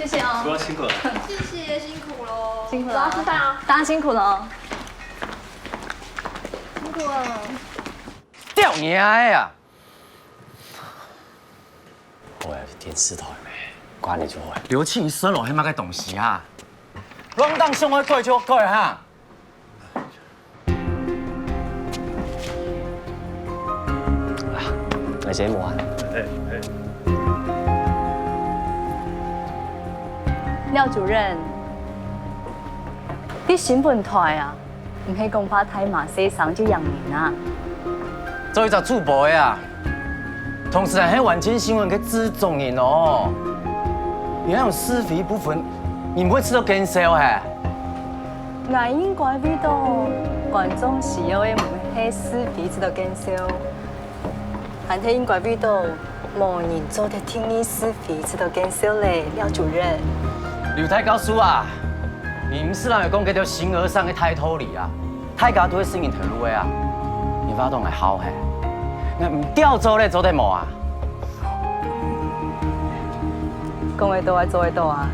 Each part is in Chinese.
谢哦。主要辛苦了。谢谢，辛苦喽。辛苦了，吃饭啊！大家辛苦了。辛苦了。掉你啊呀！我要电视台咩？关你做伙。刘庆生落迄马个东西啊，拢当上我改就改哈。你自己冇啊？廖主任，啲新聞台啊，唔係講怕太馬西上就養年啊。做一隻主播的啊，同時係喺晚間新聞嘅資中人哦。你那種是非不分，你唔會吃到減少嘿？我應該知道觀眾需要嘅唔係是非知道減少，但係應該知道冇人做得聽你是非知道減少咧，廖主任。劉太教授啊，你唔是人係講嗰條形而上嘅態度嚟啊，大家都會適應條路嘅啊，你發動係好嘿，我唔掉做咧做得冇啊？講得到啊，做得到啊，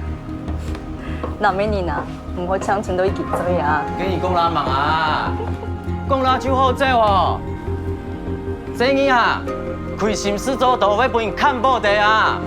那咩年啊，唔好強存到一件嘴啊。跟你講啦忙啊，講啦就好做哦，生意啊，虧心事做到會俾人看破的啊。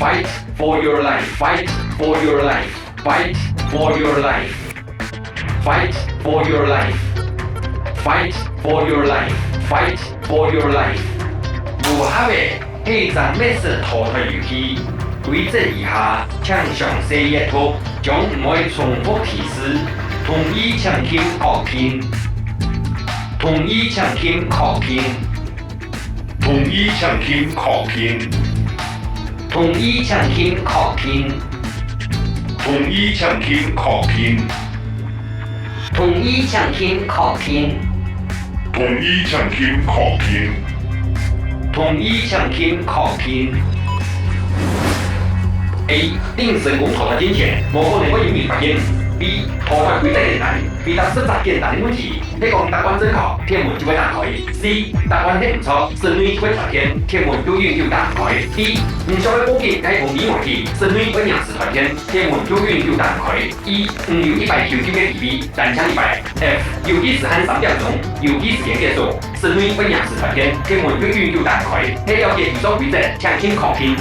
Fight for your life, fight for your life, fight for your life, fight for your life, fight for your life, fight for your life。無合嘅係站咩事淘汰遊戲，規則以下請詳細閱讀，將唔會重複提示，同意請聽確聽，同意請聽確聽，同意請聽確聽。同意請聽確聽，同意請聽確聽，同意請聽確聽，同意請聽確聽，同意請聽確聽。A. 令成功淘汰金錢，無可能會引起發現。B. 淘汰規則簡單，回答實在簡單的問題。你講答案正確，天門就會打開。C. 答案係唔錯，順利就會傳天，天門永遠就打開。D. 唔想要報警，解同疑問題，順利會讓事傳天，天門永遠就打開。E. 唔有199嘅 PB，單槍100。F. 有意思喊3秒鐘，有意思嘅結束，順利會讓事傳天，天門永遠就打開。喺了解預測規則，請聽確聽。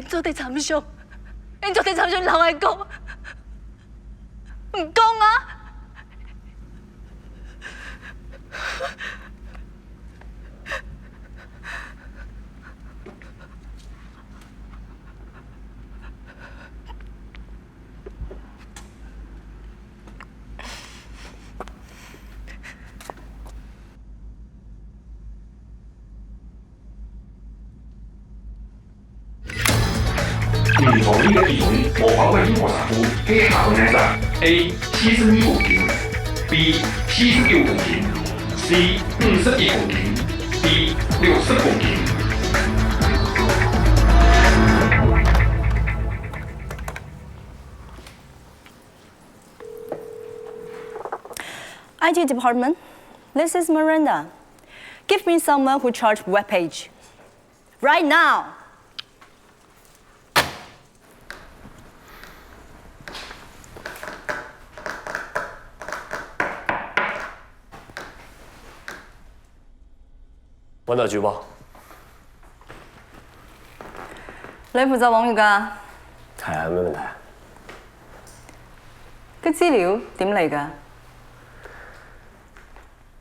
做地參詳，你做地參詳，人會講，唔講啊！唔同意嘅議論無包括英國產婦嘅下個選擇 A. 72公斤 B. 79公斤 C. 51公斤 D. 60公斤。IT department. This is Miranda. Give me someone who charged web page. Right now.揾到主播，你負責網頁㗎？係啊，有咩問題啊？啲資料點嚟㗎？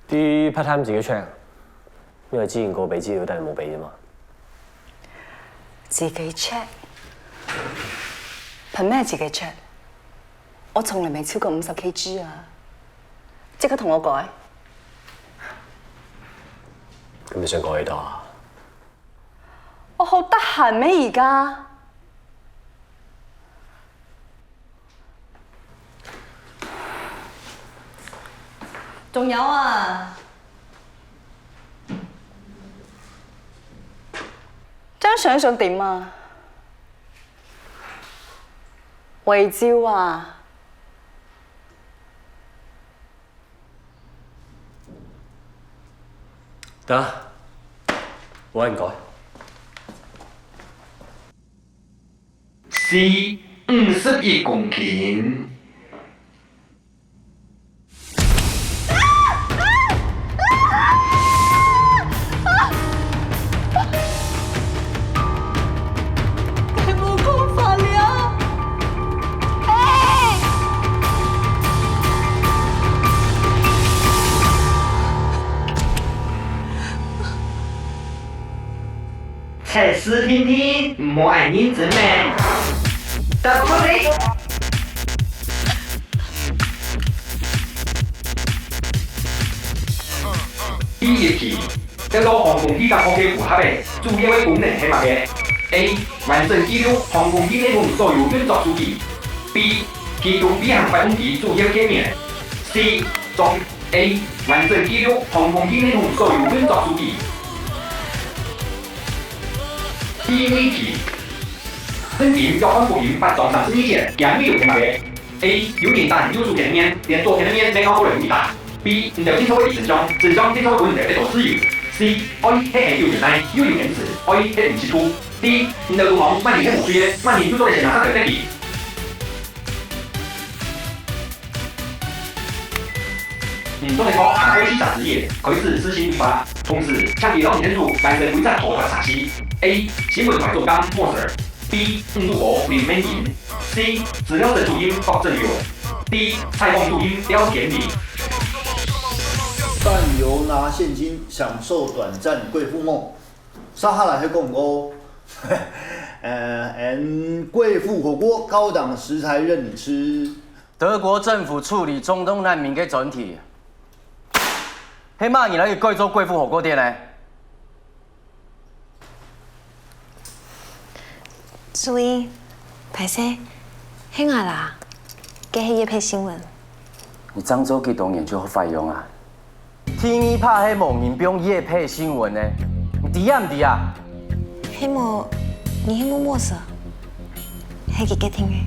啲 part time 自己 check，因為之前個俾資料，但係冇俾啫嘛。自己 check？憑咩自己 check？我從來未超過50 kg 啊！即刻同我改。咁你想改幾多啊？我好得閒咩而家？仲有啊，張相想點啊？圍照啊！得，冇人改。C 51公斤。你冇空法了！哎！测试听听，莫爱认真嘞。得不嘞？第一题，这个航空器甲科技符合的主要的功能係乜嘅 ？A. 完整記錄航空器內容所有運作數據。B. 提供飛行發動機主要界面。C. 中 A. 完整記錄航空器內容所有運作數據。第一題，聲明交換福音發裝上市以前，嚴密有係乜嘅 ？A. 有連彈有數片面，連左片面沒咬過人一打。B. 唔掉清楚嘅真相，真相清楚嘅本嚟嘅都是有。C. 可以係係有原來，有原始，可以係唔是圖。D. 唔掉路網，萬年係無衰，萬年就做嘅現場上嘅對比。做的錯，行開始雜職業，佢是私刑律法，同時向地老年組男人違反妥法查期。A. 新聞台做監莫 Sir。B. 誤入國林美盈。C. 資料整注音郭正勇。D. 採訪注音廖田禮。但由拿现金享受短暂贵妇梦，撒哈拉黑贡欧，and 贵妇火锅高档食材任你吃。德国政府處理中東難民嘅專題，起碼而家要改做貴婦火鍋店咧。注意，歹勢，興下啦，嘅係業配新聞。你漳州機動研究好費用啊！天意拍喺無人兵業配新聞呢，你知啊唔知啊？希望你希望乜事？係幾個聽嘅？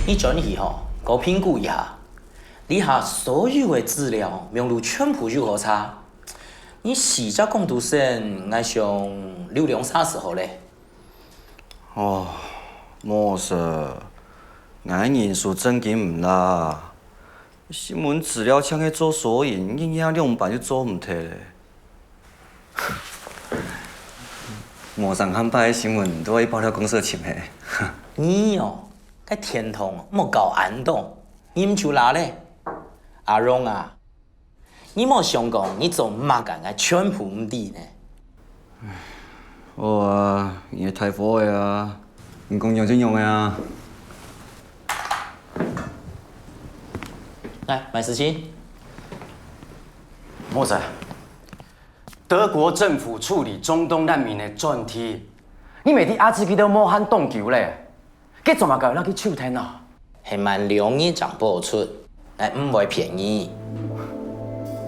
你轉去吼，我評估一下，你下所有嘅資料名錄全部如何查？你四隻工讀生愛上630號咧。哦，冇事，俺人數真緊唔啦。新聞資料搶去做索引，影響2版就做唔脱咧。網上看拍嘅新聞都可以爆料公司嘅錢嘅。你哦，該天堂莫搞暗動，你唔就拿咧？阿榮啊，你莫想講你做乜干嘅全部唔啲呢？我啊，也太火嘅啊，唔講用就用嘅啊。來，買事情。莫子，德國政府處理中東難民嘅專題，你每天阿自己都冇喊動球咧，佢做乜搞那去手聽啊？係蠻容易講播出，但唔會便宜。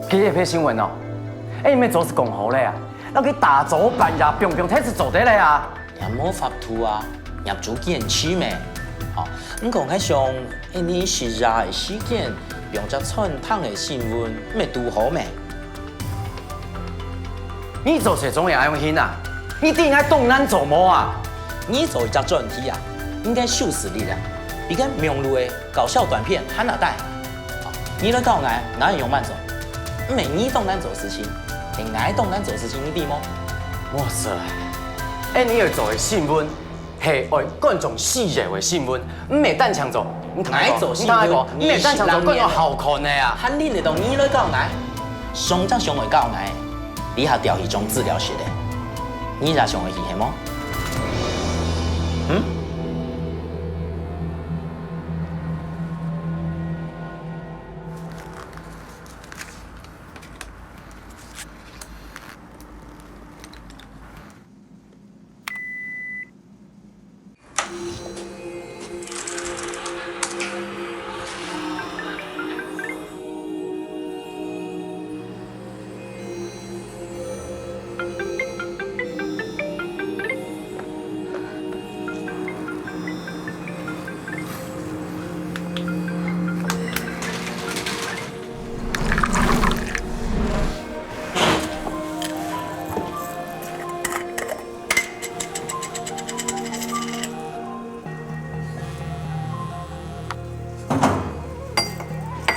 佢業配新聞哦，你咪做是共好咧啊，那佢大早半夜乒乒踢是做得咧啊？也冇法度啊，入咗見區咩？哦，唔过迄上印尼时热的事件，用只传统的新闻，咪拄好咩？你做事总会爱用心啊！你一定爱动咱做魔啊！你做一只专题啊，应该秀实力啦，比个名录的搞笑短片喊哪带？你来教俺哪样用慢走？唔系你动咱做事情，系俺动咱做事情你啲么？哇塞！你要做的新闻，是为观众喜热的新闻，唔系单枪做。俺做新闻，唔系单枪做观众好看的啊！喊恁嚟到你来教俺，上则上会教俺，你下调一种治疗式的，你咋上会去系么？嗯？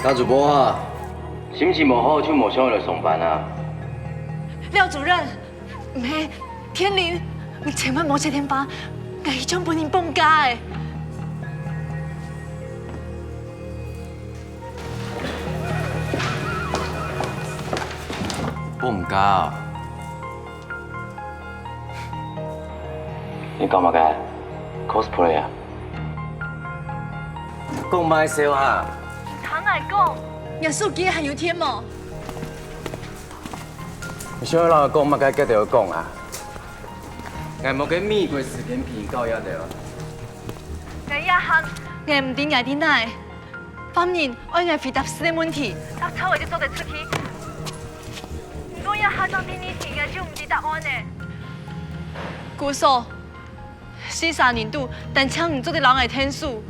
大主播啊，是不是无好就无想要来上班啊？廖主任，唔系天灵，你千万莫切天班，我迄种本人放假的。放假啊？你干嘛嘅 ？cosplay 啊？讲卖笑哈！唐爱讲，耶稣基还有天么？你想要人讲，乜该叫着讲啊？我冇给美国事件骗到呀对啊！我一行，我唔知我啲奶，反正我爱回答四个问题，答错我就做得出去。我一下当第二题，我就唔知答案呢。姑嫂，43年度，但抢唔做得人嘅天数。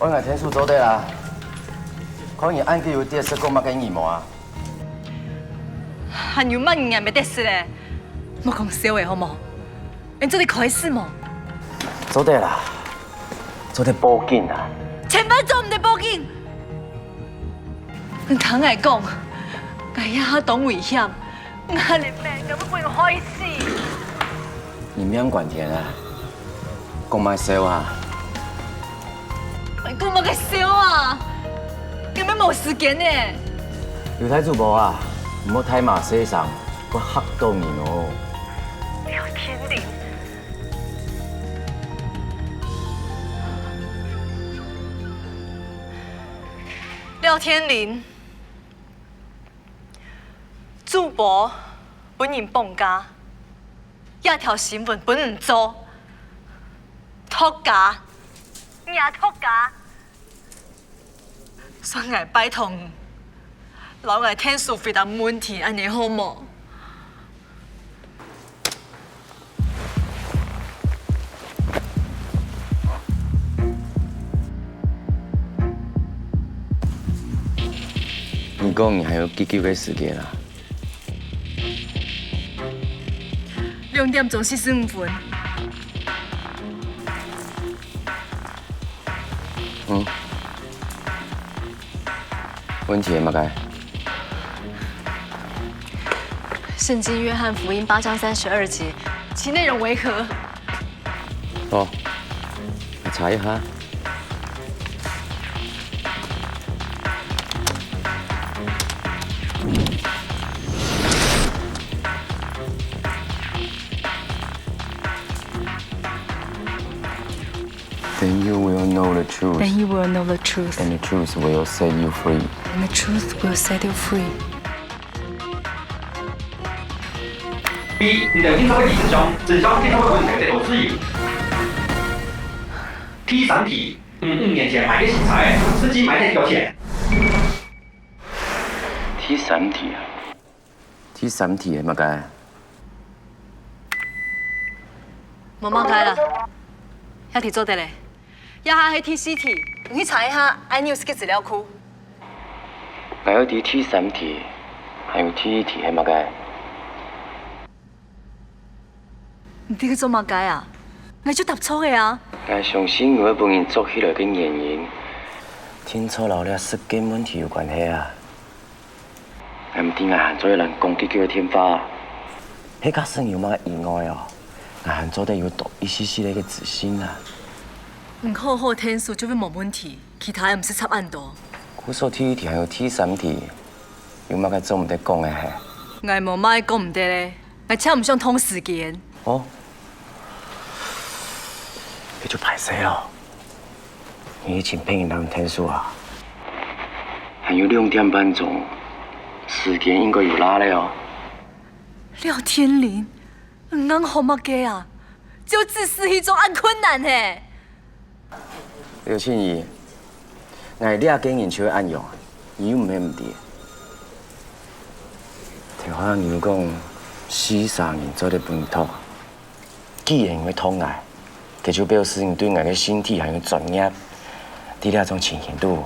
我係天數做得啦，可能按佢有啲事講乜嘅義務啊？還有乜嘢未得事咧？莫講笑嘅好冇？你做得開始冇？做得啦，做得報警啊！千萬做唔得報警！你聽我講，我一下當危險，我連命都不會開始。你免管田啊，講埋笑啊！我冇嘅笑啊！根本冇時間呢。要睇主播啊，唔好睇馬死上，個黑到面哦。廖天靈，廖天靈，主播本人放假，一條新聞本人做，托假。也托假，所以拜託，老我天數回答問題，安尼好冇？你講你還有幾久嘅時間啊2點鐘45分。嗯，問題係乜嘅？聖經約翰福音8章32節，其內容為何？哦，我查一下。Then you will know the truth. Then you will know the truth. And the truth will set you free. And the truth will set you free. B，你的应收会抵证销电商会问题的投资引。T3題，5年前買嘅食材，司機買咗幾錢？ T3題啊？T3題係乜嘅？冇乜解啦，一題做得嚟。也下係 TCT，你去查一下 iNews 嘅資料庫。我有啲 T3T，還有 TET 係乜嘅？你哋去做乜解啊？我做答錯嘅啊！我相信我幫人做起來嘅原因，聽錯老了失根問題有關係啊！我唔定我行咗一人攻擊佢嘅天花，迄家算有乜意外哦？我行咗得要多一絲絲嘅自信啊！唔好好聽數就會冇問題，其他唔使插按多。我說 TET 還有 T3T，有乜嘅做唔得講嘅係？我冇乜講唔得咧，我超唔想拖時間。哦。佢就排死咯。你以前騙人聽數啊，還有2點半鐘，時間應該有拉了哦。廖天林，啱好乜嘅啊？就自私一種按困難嘿。廖千怡，我係呢經驗就按用，你唔係唔掂。聽好像你講4-3年做得本土，既然會通愛。這就表示你對我的身體還有專業，在這種情形度，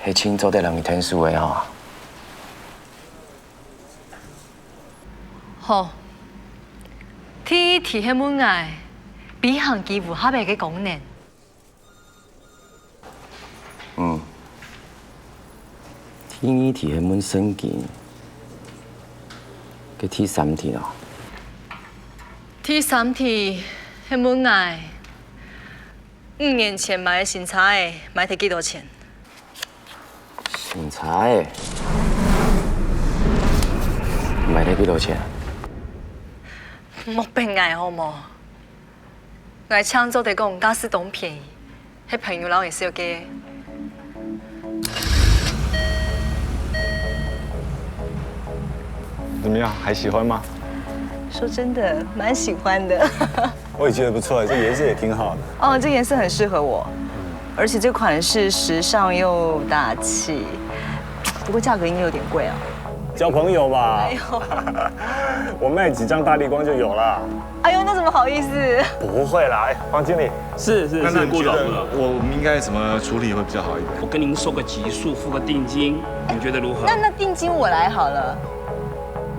係請做得人聽書的吼。好，TET 係乜嘢？比行幾乎合嘅功能。TET 係乜神經？個 T3T 咯。T3T 係乜嘢？5年前買嘅新茶嘅，買得幾多錢？新茶嘅，買得幾多錢？莫變嗌好冇？我搶咗地講假使當便宜，係朋友撈嘅小嘅。怎麼樣？還喜歡嗎？說真的，蠻喜歡的。我也覺得不錯，這顏色也挺好的。哦，這個顏色很適合我，而且這款式時尚又大氣，不過價格應該有點貴啊。交朋友吧。哎呦，我賣幾張大立光就有了。哎呦，那怎麼好意思？不會啦，哎，黃經理。是，那你覺得我們應該怎麼處理會比較好一點？我跟您收個級數，付個定金，你覺得如何？那定金我來好了。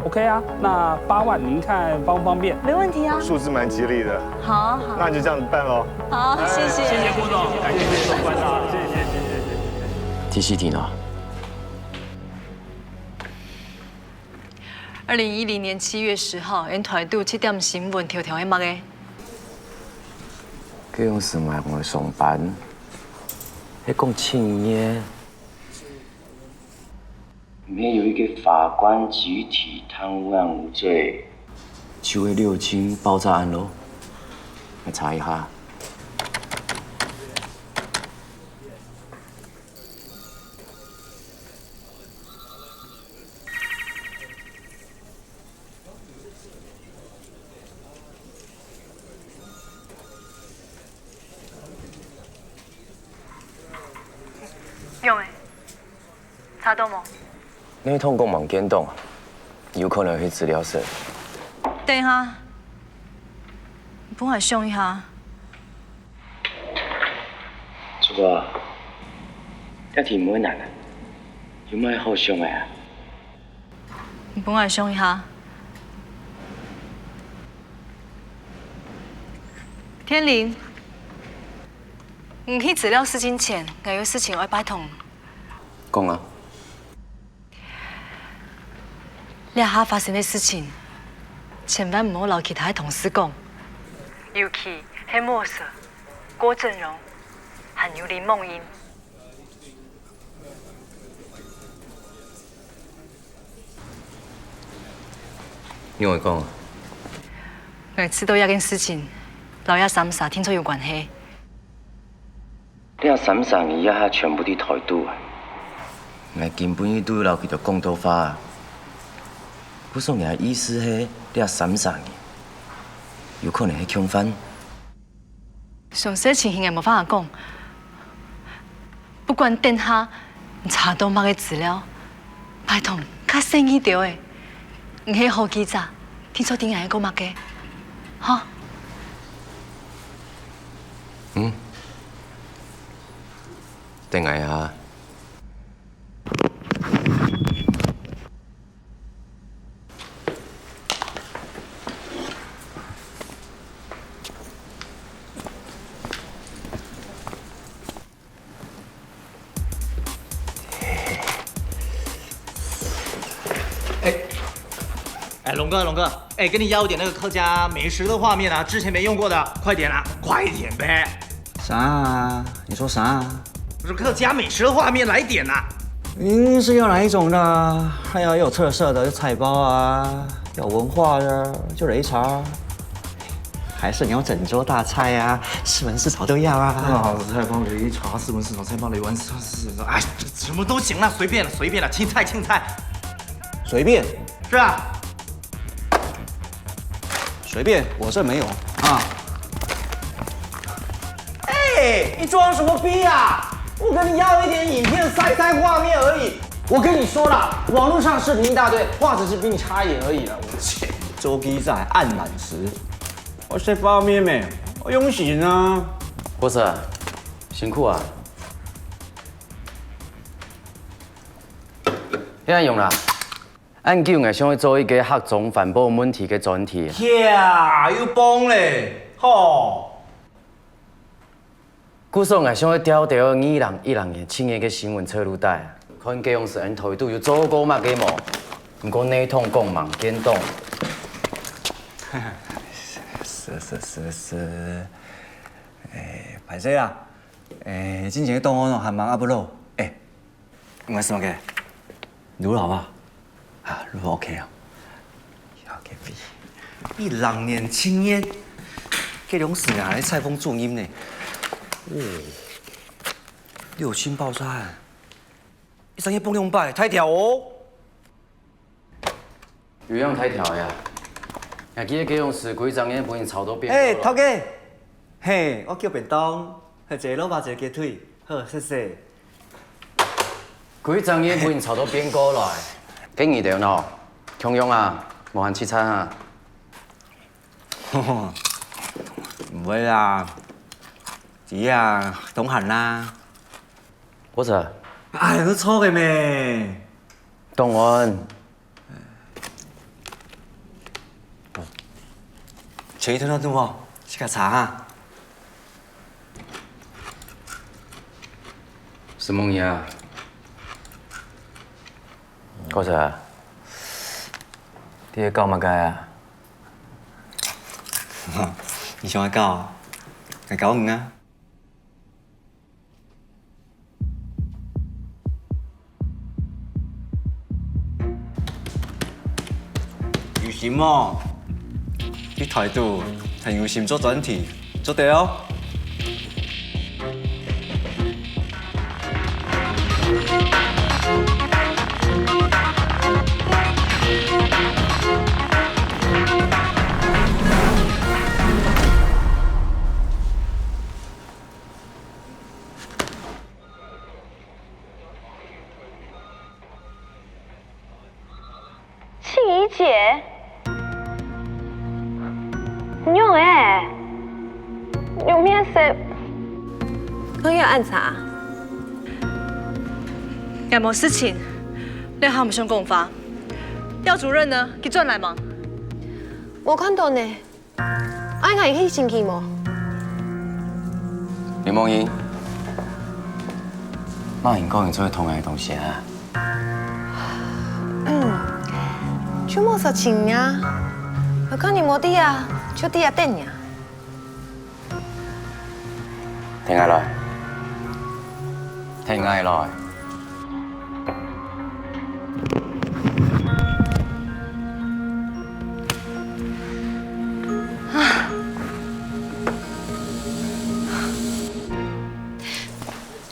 OK 啊，那8萬您看方不方便？沒問題啊，數字蠻吉利的。好，那就這樣子辦嘍。好，謝謝。謝謝顧總，感謝顧總觀察，謝謝。TCT 呢2010年7月10號，因台度7點新聞條條係乜嘅？佢用什麼我上班？喺講青年。裡面有一個法官集體貪污案無罪，就會6輕爆炸案咯。來查一下。用誒，查到冇？那通公網見動，有可能去資料室。等一下，幫我上一下。這個一題唔會難啊，有咩好上嘅啊？你幫我上一下。天林，你去資料室之前，我有事情要拜託。講啊！你下發生嘅事情，千萬唔好留其他同事講，尤其係莫瑟、郭正榮，還有林夢英。你會講啊？我知道一件事情，老爺三傻聽說有關係。你阿三傻而家全部啲台獨啊！我根本都留佢條公道法啊！不送你意思係你阿三傻有可能係強犯。詳細情形係冇法講，不管等下查到乜嘅資料，拜託較細一條誒，唔係好記者，聽說點解講乜嘅，嚇？定係啊？哎，龙哥，哎，跟你要点那个客家美食的画面啊，之前没用过的，快点啊，快点呗！啥啊？你说啥啊？不是客家美食的画面，来点呐！您是要哪一种的？还要有特色的，有菜包啊，有文化的，就擂茶。还是你要整桌大菜啊？四门四草都要啊！啊，菜包擂茶，四门四草，菜包擂完四，哎，什么都行了，随便了，青菜。随便。是啊。随便，我这没有啊。哎，你装什么逼啊？我跟你要一点影片塞画面而已。我跟你说了，网络上视频一大堆，画质是比你差一点而已了。我切，周机仔按满时，我塞画面咩？我用心啊。不是，辛苦啊。现在用啦。俺叫我想去做一个客种环保问题嘅专题。呀，要帮咧，吼！古时我想去调调2010年青年嘅新闻册录带，看这样是按头都有做过嘛嘅么？不过内通讲忙变动。是。哎，歹勢啦。哎，之前嘅檔案哦，還忙阿不漏。哎，我什麼嘅？如老吧？啊，如 OK 啊。20年青煙，這種事啊，喺蔡峰注音呢。哦，6星爆炸案，1商業崩200，太條哦。有樣太條呀！還記得這種事幾張嘢本人炒到變。哎，頭家，嘿，我叫便當，係一個蘿蔔一個雞腿，好，謝謝。幾張嘢本人炒到變過來，經驗掉喏，強用啊，無限切餐啊。唔會啦，只啊，懂行啦。我錯。哎，都錯嘅咩？檔案。前一天都喎，試下查下。什麼嘢啊？嗰陣，啲嘢夠乜計啊？你想要夠？係95啊？有心哦，啲態度係有心做專題，做得哦。庆怡姐，你用有咩事？朋友暗查，有冇事情？你还唔想讲法？廖主任呢？佢转来吗？我看到呢，俺可以去先去冇？李夢英，媽應該用咗去同樣嘅東西啊！就冇實情呀，我看你冇啲啊，就啲啊等呀。停下來，停下來。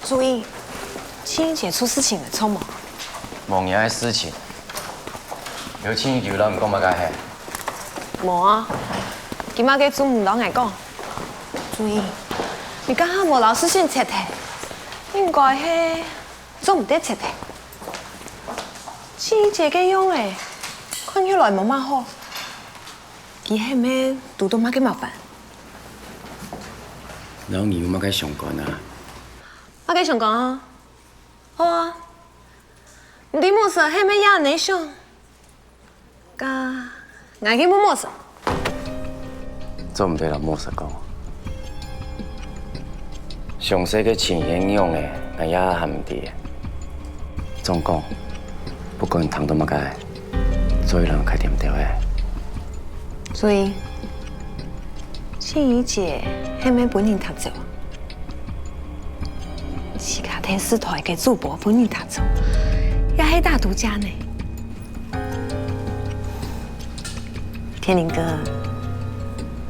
注意，青怡姐出事情了，錯冇？望嘢嘅事情，有錢要啦，唔講乜解係。冇啊，今晚嘅做唔到捱講。注意，你家下冇老師先切題，應該係做唔得切題。青怡姐嘅樣誒，看起來冇乜好，佢係咩讀到乜嘅麻煩？然後你有乜解相關啊？我跟想讲啊，好啊，你的模式还没亚内想，噶，我去摸模式。做唔对人模式讲。详细嘅前形用嘅，我也含唔知。总讲，不管谈到乜嘅，做人开点掉嘅。所以，庆怡姐还没本人读走，其他电视台嘅主播本人读走，也系大独家呢。天林哥，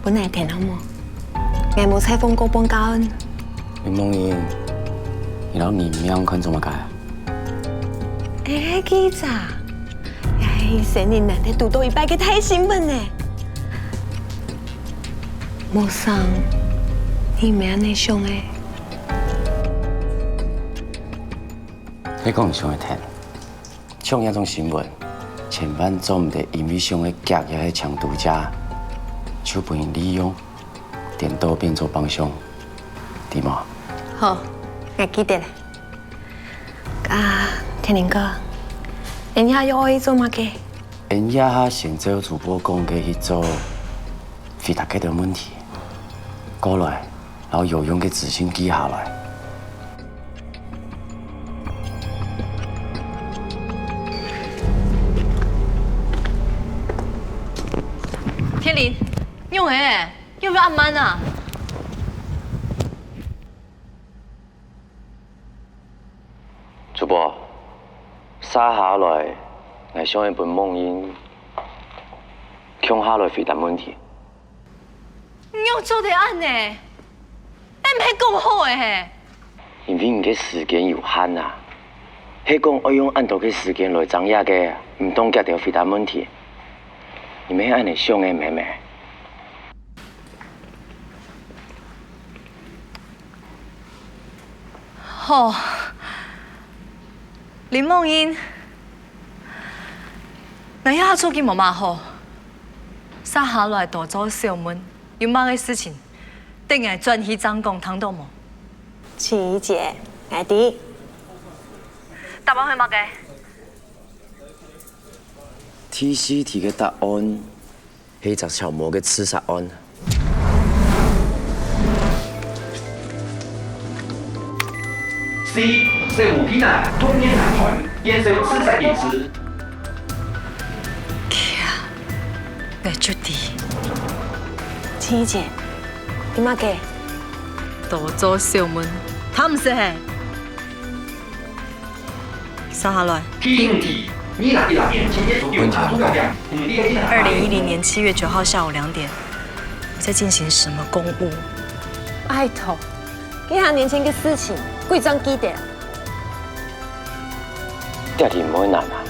本来听好冇？我冇采访过帮家恩。林梦英，你老面面看做乜嘅？哎，记者，哎，成年人哋读到一百个太兴奋呢。冇上，你咩安尼想诶？你讲唔上会听，像遐种新闻，千万做唔得因为上嘅夹也系强独家，就被人利用，颠倒变做帮凶，对吗？好，我记得了。啊，天林哥，人家要我做乜嘅？人家先照主播讲嘅去做，回答几条问题，过来，然后有用嘅资讯记下来。天林，用哎，要不要按慢啊？主播，撒下来，我想一本梦音，强下来回答问题。用做得按呢，哎，唔系咁好诶嘿。因为唔嘅时间有限啊，迄讲我用按照嘅时间来掌握嘅，唔当夹条回答问题。你们按你想嘅妹妹。好，林梦英，你下做件冇嘛好，撒下来多做小门，有乜嘅事情，定系专去张讲听到冇？琪姐，爱弟，答案係乜嘅？ TCT 嘅答案係隻小魔嘅刺殺案。C 是武皮男吞咽男团，验收刺杀影子。我就啲琪姐，點啊嘅？多做小門，他唔識係。撒下來。 2010年7月9號下午2點，在進行什麼公務？拜託，幾廿年前嘅事情，貴章記得。爹哋唔好難啊！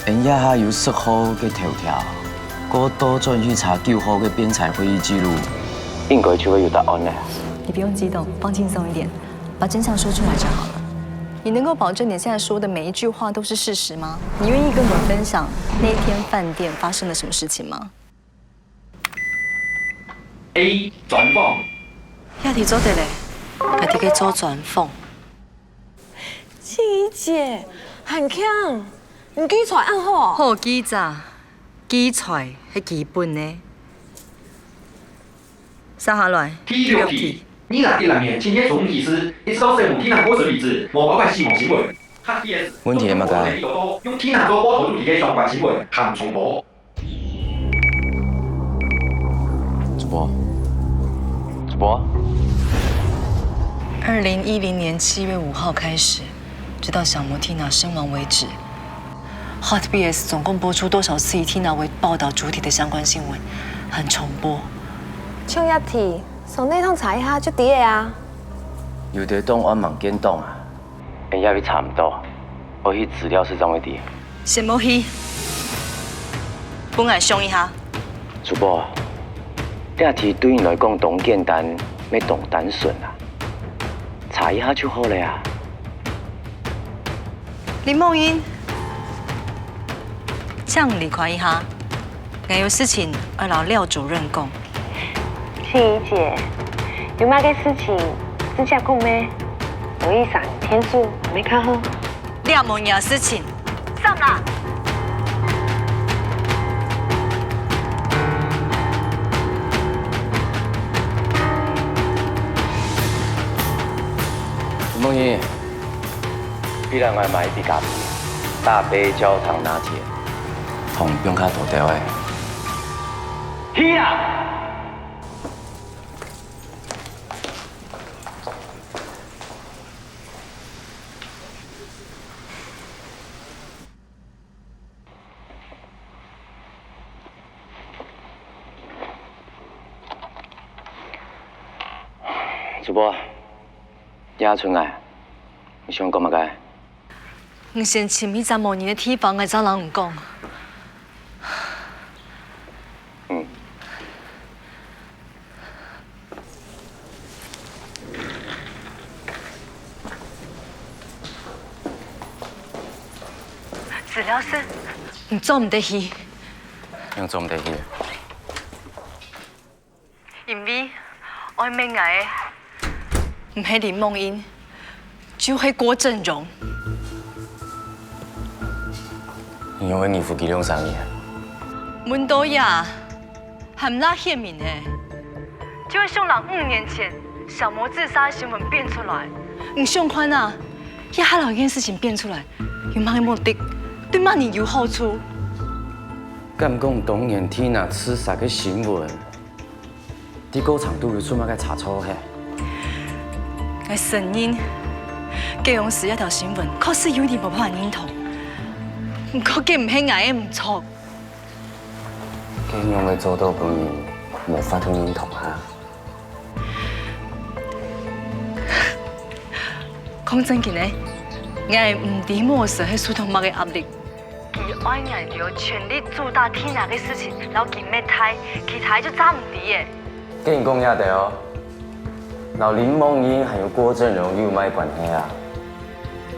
人家下有10號嘅頭條，過多再去查9號嘅編採會議記錄，應該就會有答案咧。你不用激動，放輕鬆一點，把真相說出來就好了。 你能夠保證你現在說的每一句話都是事實嗎？你願意跟我分享那天飯店發生了什麼事情嗎 ？A 轉放。一題做得嚟，係啲嘅做轉放。琪姐，很強，唔記才啱好。好記咋？記才係基本呢。撒下來。第6題。 你那第2年今天总体是一直到15天南波水例子，無包括西蒙新聞。問題係乜㗎？用天南多波投入嘅相關新聞含重播。主播。2010年7月5號開始，直到小魔 Tina 身亡為止。Hot BS 總共播出多少次以 Tina 為報道主體的相關新聞，含重播。唱一題。 從呢通查一下就啲嘢啊！有啲檔案文件檔啊，人家會查唔到，我去資料室裝一啲。先冇去，本來想一下。主播，呢題對你來講當簡單，咩當單純啊？查一下就好了呀。林夢英，這樣你看一下，我有事情要老廖主任講。 琪姐，有乜嘅事情直接講咩？所以上天数没看好。两模样事情，上啦！梦怡，必然我买啲咖啡，大杯焦糖拿铁，同用卡大条的。去啊！主播，野春啊，你想讲乜嘅？我先前迄阵模拟的地方，我找人唔讲。治疗师，你做唔得去，用做唔得去。因为外面嘅唔系林梦英，就系郭振荣。因为你夫妻俩生意。门多呀，还唔拉显明诶，就会像人5年前小魔自杀新闻变出来，唔想看啊，一下老件事情变出来，有乜嘅目的，对乜人有好处？敢讲当年天啊刺杀嘅新闻，啲高长度有出乜嘅查错嘅？我承认，基隆市一条新闻确实有点无办法认同，不过佢唔系我嘅唔错。咁样嘅做到本人无法度认同啊！讲真嘅呢，我系唔知冇受喺苏同乜嘅压力。佢爱硬要全力做大天下嘅事情，然后佢咩睇，其他就揸唔啲嘅。跟你讲也对哦，老林梦英还有郭振荣有咩关系啊？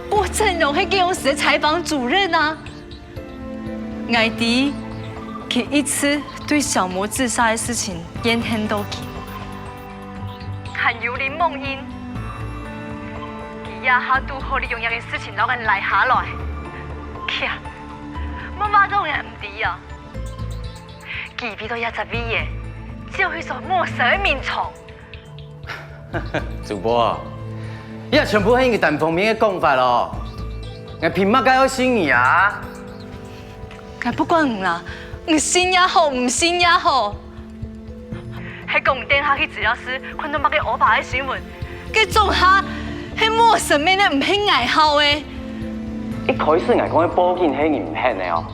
郭振荣係基隆市嘅采访主任啊，艾迪佢一次对小魔自杀嘅事情言听到佢，还有林梦英，佢也下都好利用一件事情，攞人嚟下來，佢啊，乜話都人唔知啊，佢俾到112嘢，只有佢所冇上面床。主播，依家全部係一個單方面嘅講法咯，我憑乜解要信你啊？我不管唔啦，唔信也好，唔信也好，喺公電下去治療師看到乜嘅惡霸嘅新聞，佢仲下係冇什麼咧唔係愛好嘅。一開始我講嘅報警係你唔聽嘅哦，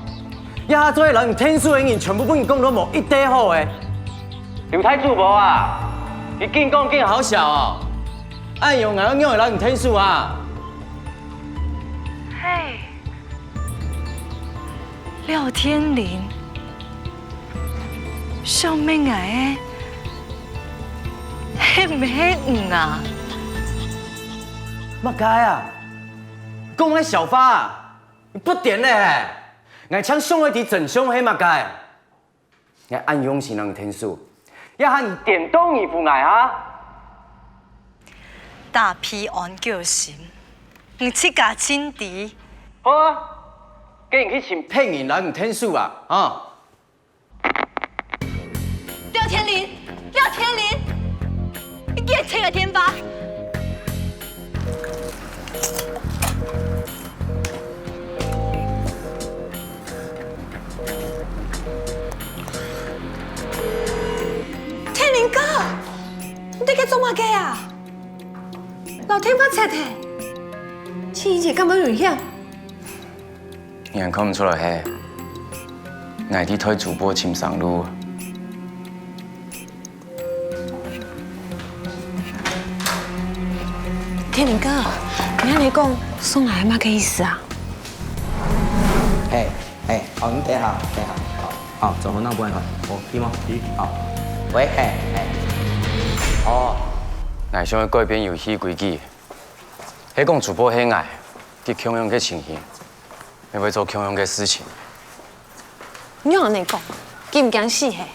一下做人天數嘅人全部幫你講到冇一啲好嘅。劉太主播啊，你見講見好笑哦，按用眼用嘅人天數啊。嘿，廖天林，上面嘅係唔係唔啊？乜解啊？講喺小花啊，你不點咧？我搶上一啲真相係乜解？我按用是人天數。要喊你點動你父愛啊！大批案叫醒，你自家親弟。好啊，既然去請騙人來唔聽數啊！啊！廖天林，廖天林，你給我切個天發！哥，你哋嘅做乜嘅啊？老天發赤嘅，千姐根本唔響。人看唔出來係，我啲推主播潛上路。天明哥，你啱你講送來係乜嘅意思啊？好，你等下，好，走回那邊去，好，啲嗎？好。喂，哦，我想要改變遊戲規矩，係講主播係愛，佢強樣嘅情形，你會做強樣嘅事情。你同你講，驚唔驚死係？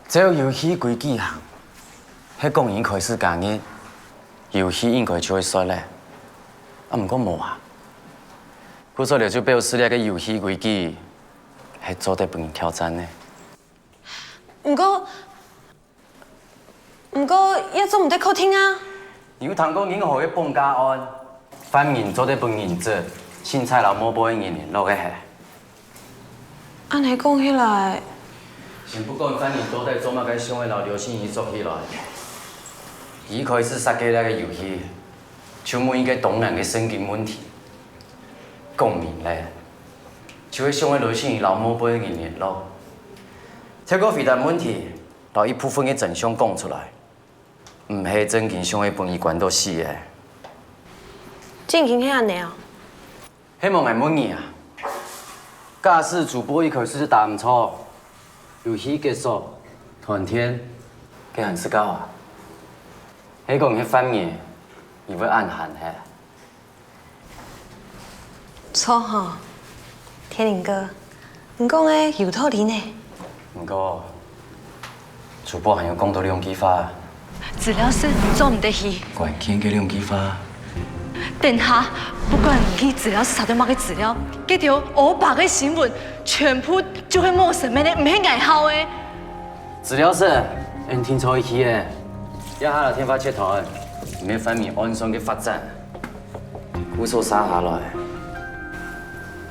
只要遊戲規矩行，係講已經開始講嘅，游戏应该就会选咧，啊，毋过无啊。古说了就表示了个游戏规矩，系做得帮伊挑战呢。唔过也做唔得客厅啊。有通过银行嘅绑架案，犯人做得帮人质，凊彩老母保人员落个下。按你讲起来，先不管犯人到底做乜嘅伤嘅老刘信仪做起来，伊开始设计那个游戏，就问伊个东南嘅神经问题。讲明咧，就会伤嘅刘信仪老母保人员联络，透过回答问题，把一部分嘅真相讲出来，唔系真经伤嘅帮伊关到死嘅。正经系安尼啊？希望系问你啊！假使主播一开始就答唔错，游戏结束，团天，佢很是高啊！迄讲迄犯人，伊会暗含嘿。错吼，天灵哥，你讲的有道理呢。不过，主播还有讲到两句话，治疗师做唔得去，关键嘅两句话。等下不管去治疗师查到乜嘅治疗，嗰條黑白嘅新聞全部就會冇神咩咧，唔係藝校嘅。治疗师，你听错一起嘅，一下來天發切台，唔係反面安上嘅發展，古數殺下來，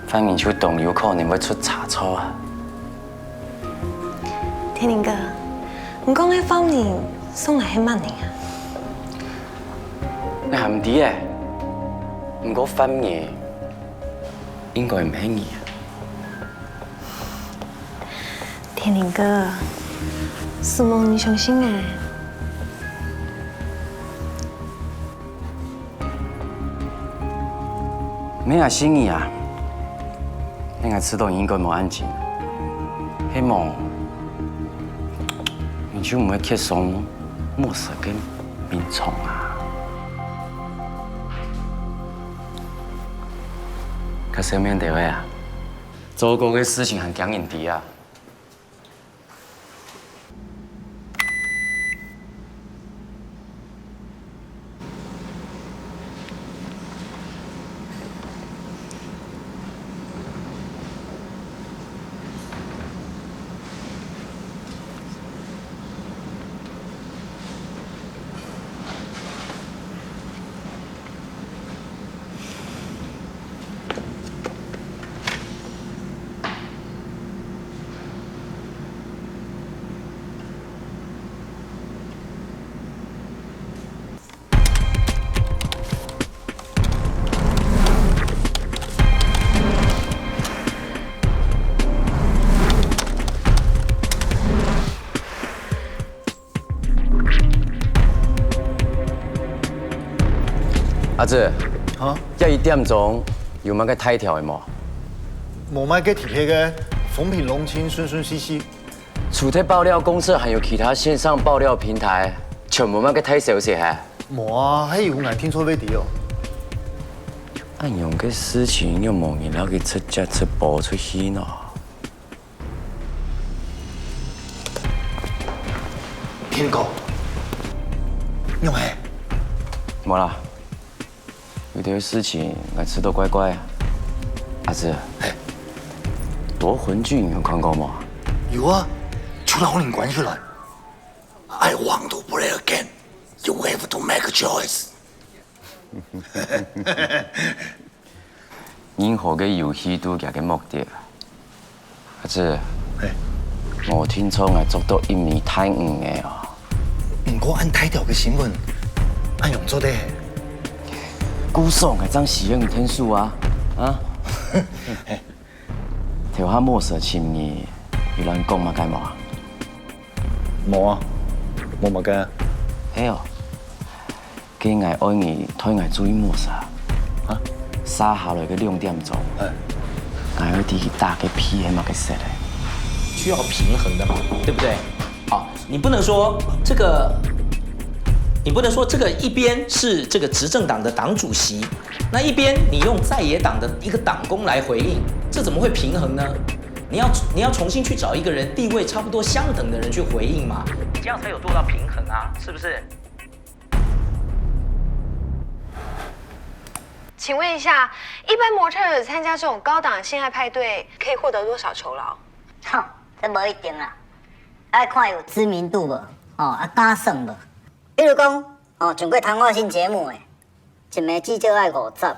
反面就動有可能會出差錯啊！天灵哥，你讲的方面送嚟係乜嘢啊？你係唔知嘅，唔過反面應該唔係你啊！天灵哥，希望你相信誒。你也信你啊！你也知道應該冇案件，希望你就唔會揭鬆莫實嘅民眾啊！可是面對啊，做過嘅事情很驚人哋啊！阿姐，啊，1點鐘有乜嘅睇條嘅冇？冇乜嘅貼嘅，風平浪靜，順順利利。除咗爆料公司，還有其他線上爆料平台，全部乜嘅睇消息係？冇啊，係有人聽錯未啲哦。按樣嘅事情又冇人攞佢出街出播出去呢？天哥，用係？冇啦。有條事情我知道怪怪啊，阿志，奪魂劇你有看過嗎？有啊，就讓你關出來。I want to play again. You have to make a choice. 任何嘅遊戲都有佢嘅目的。阿志，我聽說我做到1.5米嘅哦。唔過按睇條嘅新聞，按用做得。古爽係張使用天數啊，啊！條下莫蛇前面有人講乜計冇啊？冇啊，冇乜嘅。係哦，佢嗌愛你推嗌注意莫蛇，啊！殺下來嘅2點鐘，嗌佢哋打個屁係乜嘅事咧？需要平衡的嘛，对不对？好，你不能说这个。你不能说这个一边是这个执政党的党主席，那一边你用在野党的一个党工来回应，这怎么会平衡呢？你要重新去找一个人地位差不多相等的人去回应嘛，这样才有做到平衡啊，是不是？请问一下，一般模特儿参加这种高档性爱派对，可以获得多少酬劳？哼，这无一定啦，爱看有知名度无，敢算无。比如讲，上过谈话性节目的，一枚至少爱50啊。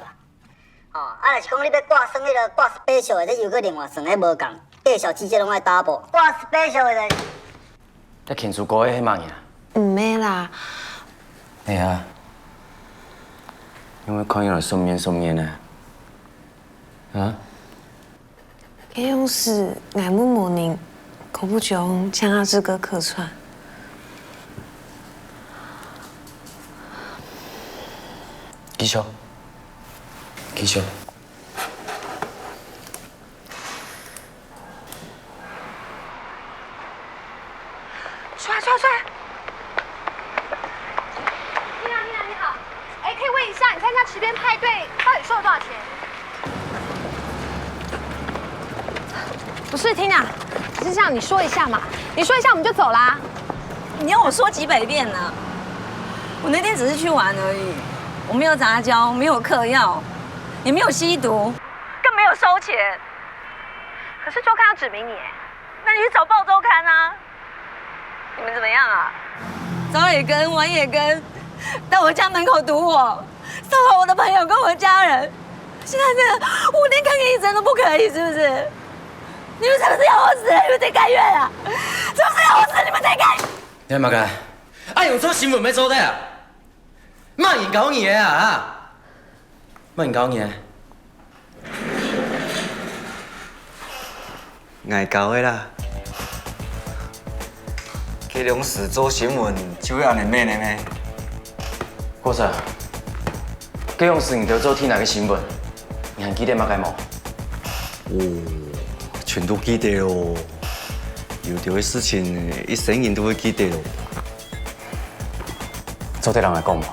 若是讲你要挂算迄个挂 special 的，这又搁另外算，迄无共，介绍至少拢爱 double。挂 special 的，你牵出过迄梦呀？唔咩啦，哎呀，因为看样来顺面呢。啊？这种事俺们某人可不穷，将阿志哥客串。继续，继续。出来！你好，哎，可以问一下，你参加池边派对到底收了多少钱？不是，Tina，是这样，你说一下嘛，你说一下我们就走啦。你要我说几百遍呢？我那天只是去玩而已，我没有杂交，没有嗑药，也没有吸毒，更没有收钱。可是周刊要指名你，哎，那你去找报周刊啊！你们怎么样啊？早也跟，晚也跟，到我家门口堵我，骚扰我的朋友跟我家人。现在这5天看个医生都不可以，是不是？你们是不是要我死？你们在干月啊？是不是要我死？你们在干？你阿妈干，用错新闻要做的啊？骂人搞你的啊！骂人搞你的。爱搞的啦。基隆市做新闻就要安尼免的咩？郭 Sir， 基隆市你得做听哪个新闻？你还记得吗？该冇？全都记得咯。有条的事情，一生人都会记得咯。做对人来讲无，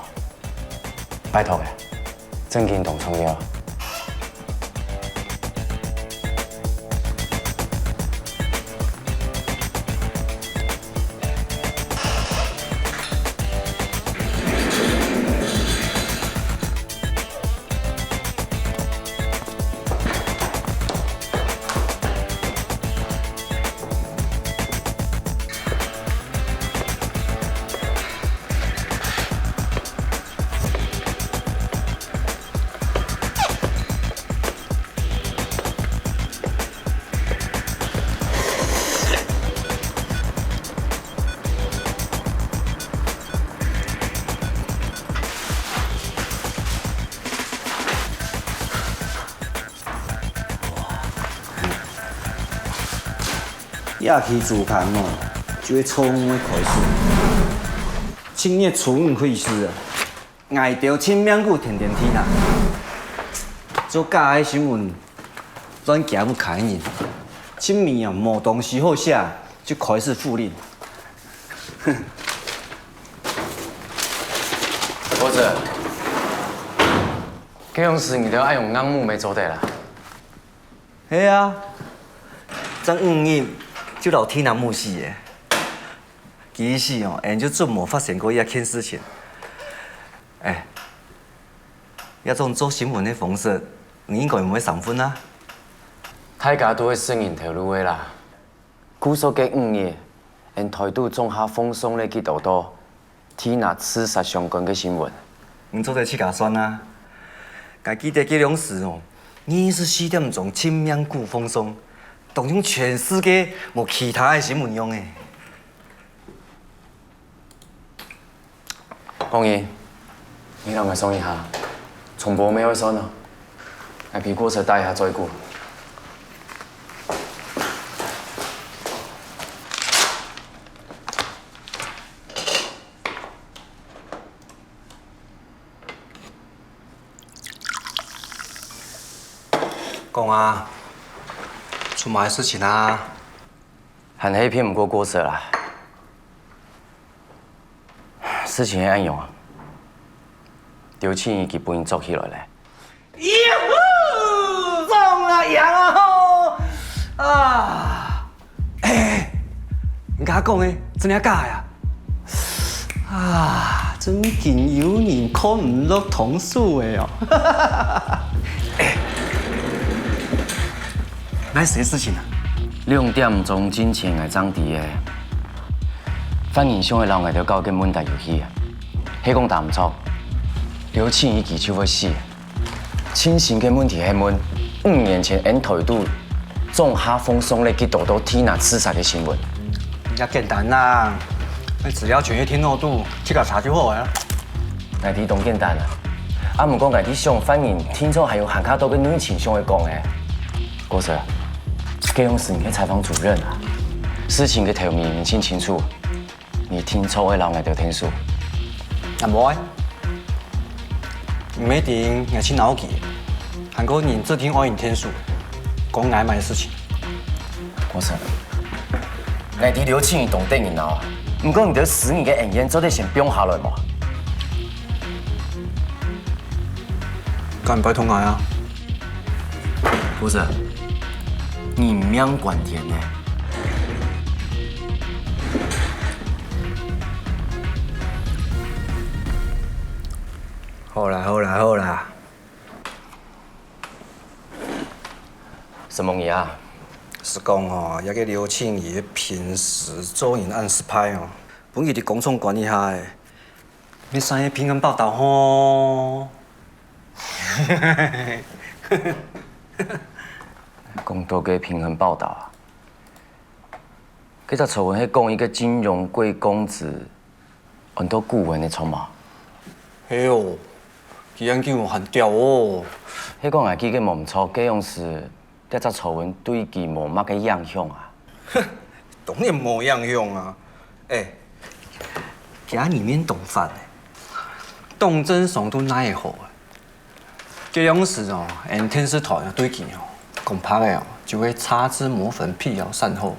拜托嘅，正经同重要。亚去主盘哦，就会充的开始。今夜储运开始啊，爱到清明谷天天天啊，做假的新闻，专行不开人。今面啊，无东西好写，就开始复印。或者，这种事你都要用硬木没做得啦。系啊，真硬硬。就老天然木死的，其实哦，研究准没发生过遐件事情。哎，遐种做新闻的方式，你应该唔会上分啊。大家都会适应条路的啦。古所嘅5年，因态度种下放松的几多多，天拿刺杀相关嘅新闻。你做得去甲算啊？该记得基隆市哦，24点钟清明谷放松。当中全世界无其他的新闻用的。公爷，你让我松一下，重播没有算了，来皮过车带一下再顾。讲啊。出马的事情啊，喊黑片不过过色啦，事情会按用啊，刘庆已经帮伊做起来咧。耶呼，中了赢啊吼！啊，哎，你甲我讲的真正假呀？啊，真劲有人考唔落同数的哦。那是谁事情啊2点钟之前会涨低的，反影响的人会着搞紧问题游戏啊，迄讲打唔错，刘庆怡记手要死，亲情跟问题迄问5年前因头一度中哈风松类去豆豆 Tina 刺杀的新闻，也简单啦，你只要全月天厚度，去个查就好啊。内底当简单啊，啊毋过内底上反映听说还有韩卡多跟女情上会讲诶，郭 Sir。高雄市你采访主任啊，事情给条明清楚。你听错的人会得天数。啊无诶，唔一定係親腦記，韓國人只聽愛用天數，講曖昧嘅事情。我說，內地劉慶怡懂電影啊，唔過你得死你嘅演員做得先標下來嘛。干唔拜通愛啊？不是。你命管田呢？好啦好啦好啦，什麼嘢啊？是講哦，一個劉慶怡平時做人按時派哦，本佢哋公眾管理下誒，你上嘅平衡報道吼。講到嘅平衡報道啊，佢只傳聞係講一個金融貴公子，很多顧問嘅籌碼。係哦，佢研究很屌哦。迄個我記嘅冇錯，嗰樣是一隻傳聞對佢冇乜嘅影響啊。當然冇影響啊！誒，佢裡面懂法誒，動真爽都哪會好啊？嗰樣事哦，按電視台對佢哦。恐怕嘅就會擦脂抹粉、辟謠散後。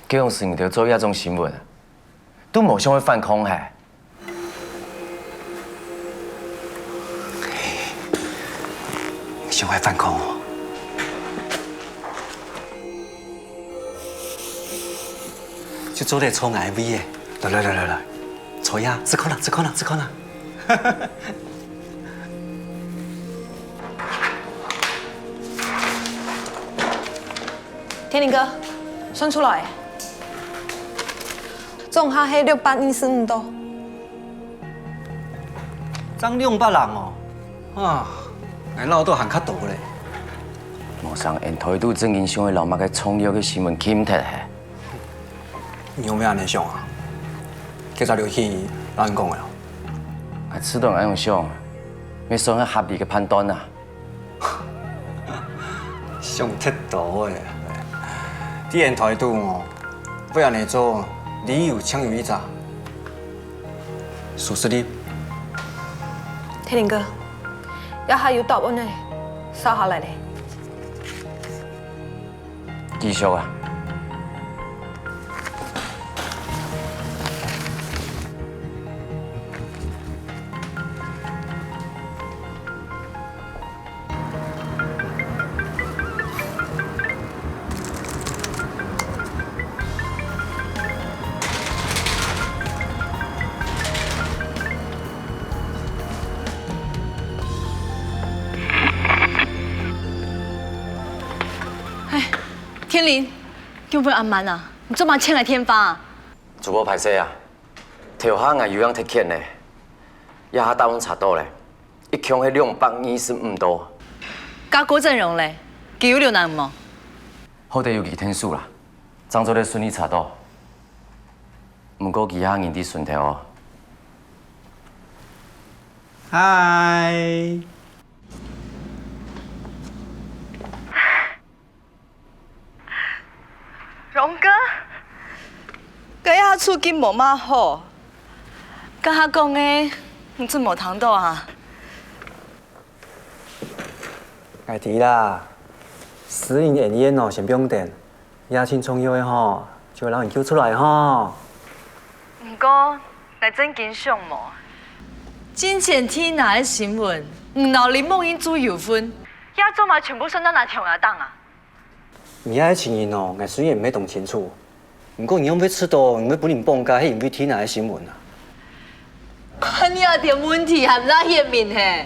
這種事你就做一種新聞，都冇想會反抗係。想會反抗哦？就做啲抽 IV 嘅，來，抽呀，自控啦。天林哥，算出來。總下係625多。爭200人哦，啊，我老都行較多咧。網上因台度正影響嘅老媽嘅創業嘅新聞傾貼係。你有咩安尼想啊？其實就去人講嘅咯。啊，此段安樣想，要算喺合理嘅判斷啊。上鐵道嘅。啲人態度哦，不然嚟做，你有槍有一扎，屬實啲。天林哥，一下要答案呢，收下嚟咧。繼續啊！天林，叫唔叫阿曼啊？你做乜請嚟天花啊？主播拍攝啊，條下我有樣貼片呢，一下打阮查到咧，一共係225多。加郭振榮咧，佢有6難冇？好地有幾天數啦，張做咧順利查到，唔過其他人啲順條哦。嗨。榮哥，佢下處境無乜好，甲下講嘅，唔真無通到啊。愛提啦，私人演員哦，先不用等，亞青創業的吼，就會讓人叫出來吼。唔過，嚟真經上無。之前天哪嘅新聞，唔鬧林夢英煮油粉，一做埋全部順到那條牙檔啊！你遐情形哦，我雖然唔懂清楚，不過你用要吃到，你要不能放假，迄因為天哪嘅新聞啊。看你啊点问题还唔拉显面嘿，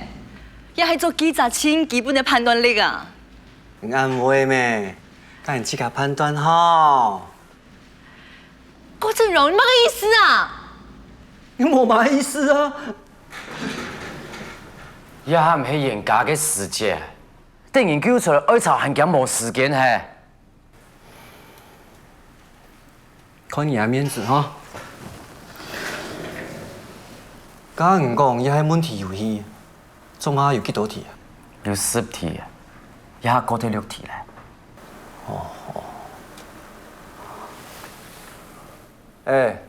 也系做记者千基本的判断力啊。你安慰咩？但你自己判断好。郭振荣，你乜个意思啊？你冇嘛意思啊？也唔系严格嘅时节，突然叫出来爱巢还讲冇时间嘿。看你嘅面子哈。刚唔讲，也系问题游戏，总下有几多题啊？有10题，也下过得6题咧。哦。哎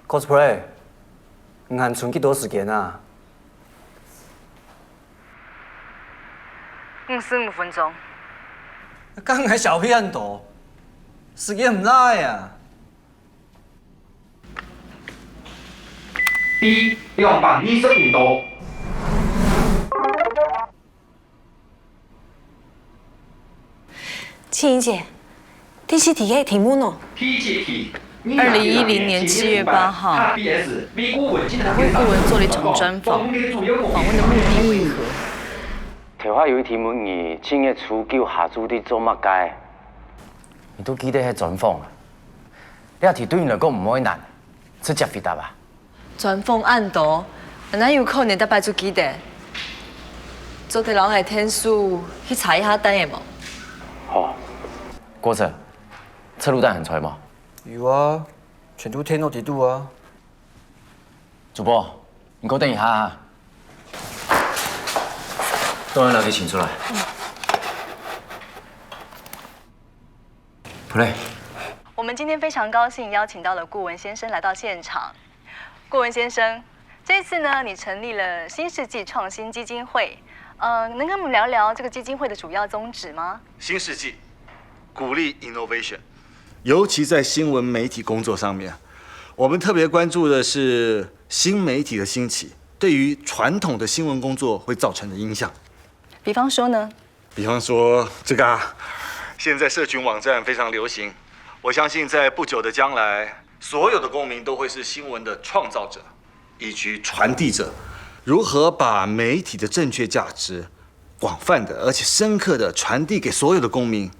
，cosplay， 你还剩几多时间啊55分钟。刚才小屁很多，时间唔拉呀。B 220度。青怡姐，第7题嘅题目呢？第7题。 2010年7月8号，我为顾文做了一场专访，访问的目的为何？台下有一题问你今日初九下午伫做乜嘅？你都记得迄专访啊？呢题对你来讲唔可以难，直接回答吧。专访案度，哪有可能得摆出记得？做题人系天数去查一下单嘅冇？好，郭晨，测录单很出来冇？ 有啊，全都填到几度啊？主播，你给我等一下啊！当然了，给请出来。Play。我们今天非常高兴邀请到了顾文先生来到现场。顾文先生，这次呢，你成立了新世纪创新基金会，能跟我们聊聊这个基金会的主要宗旨吗？新世纪鼓励 innovation。 尤其在新闻媒体工作上面，我们特别关注的是新媒体的兴起对于传统的新闻工作会造成的影响。比方说呢？比方说这个啊，现在社群网站非常流行，我相信在不久的将来，所有的公民都会是新闻的创造者以及传递者。如何把媒体的正确价值广泛的而且深刻的传递给所有的公民？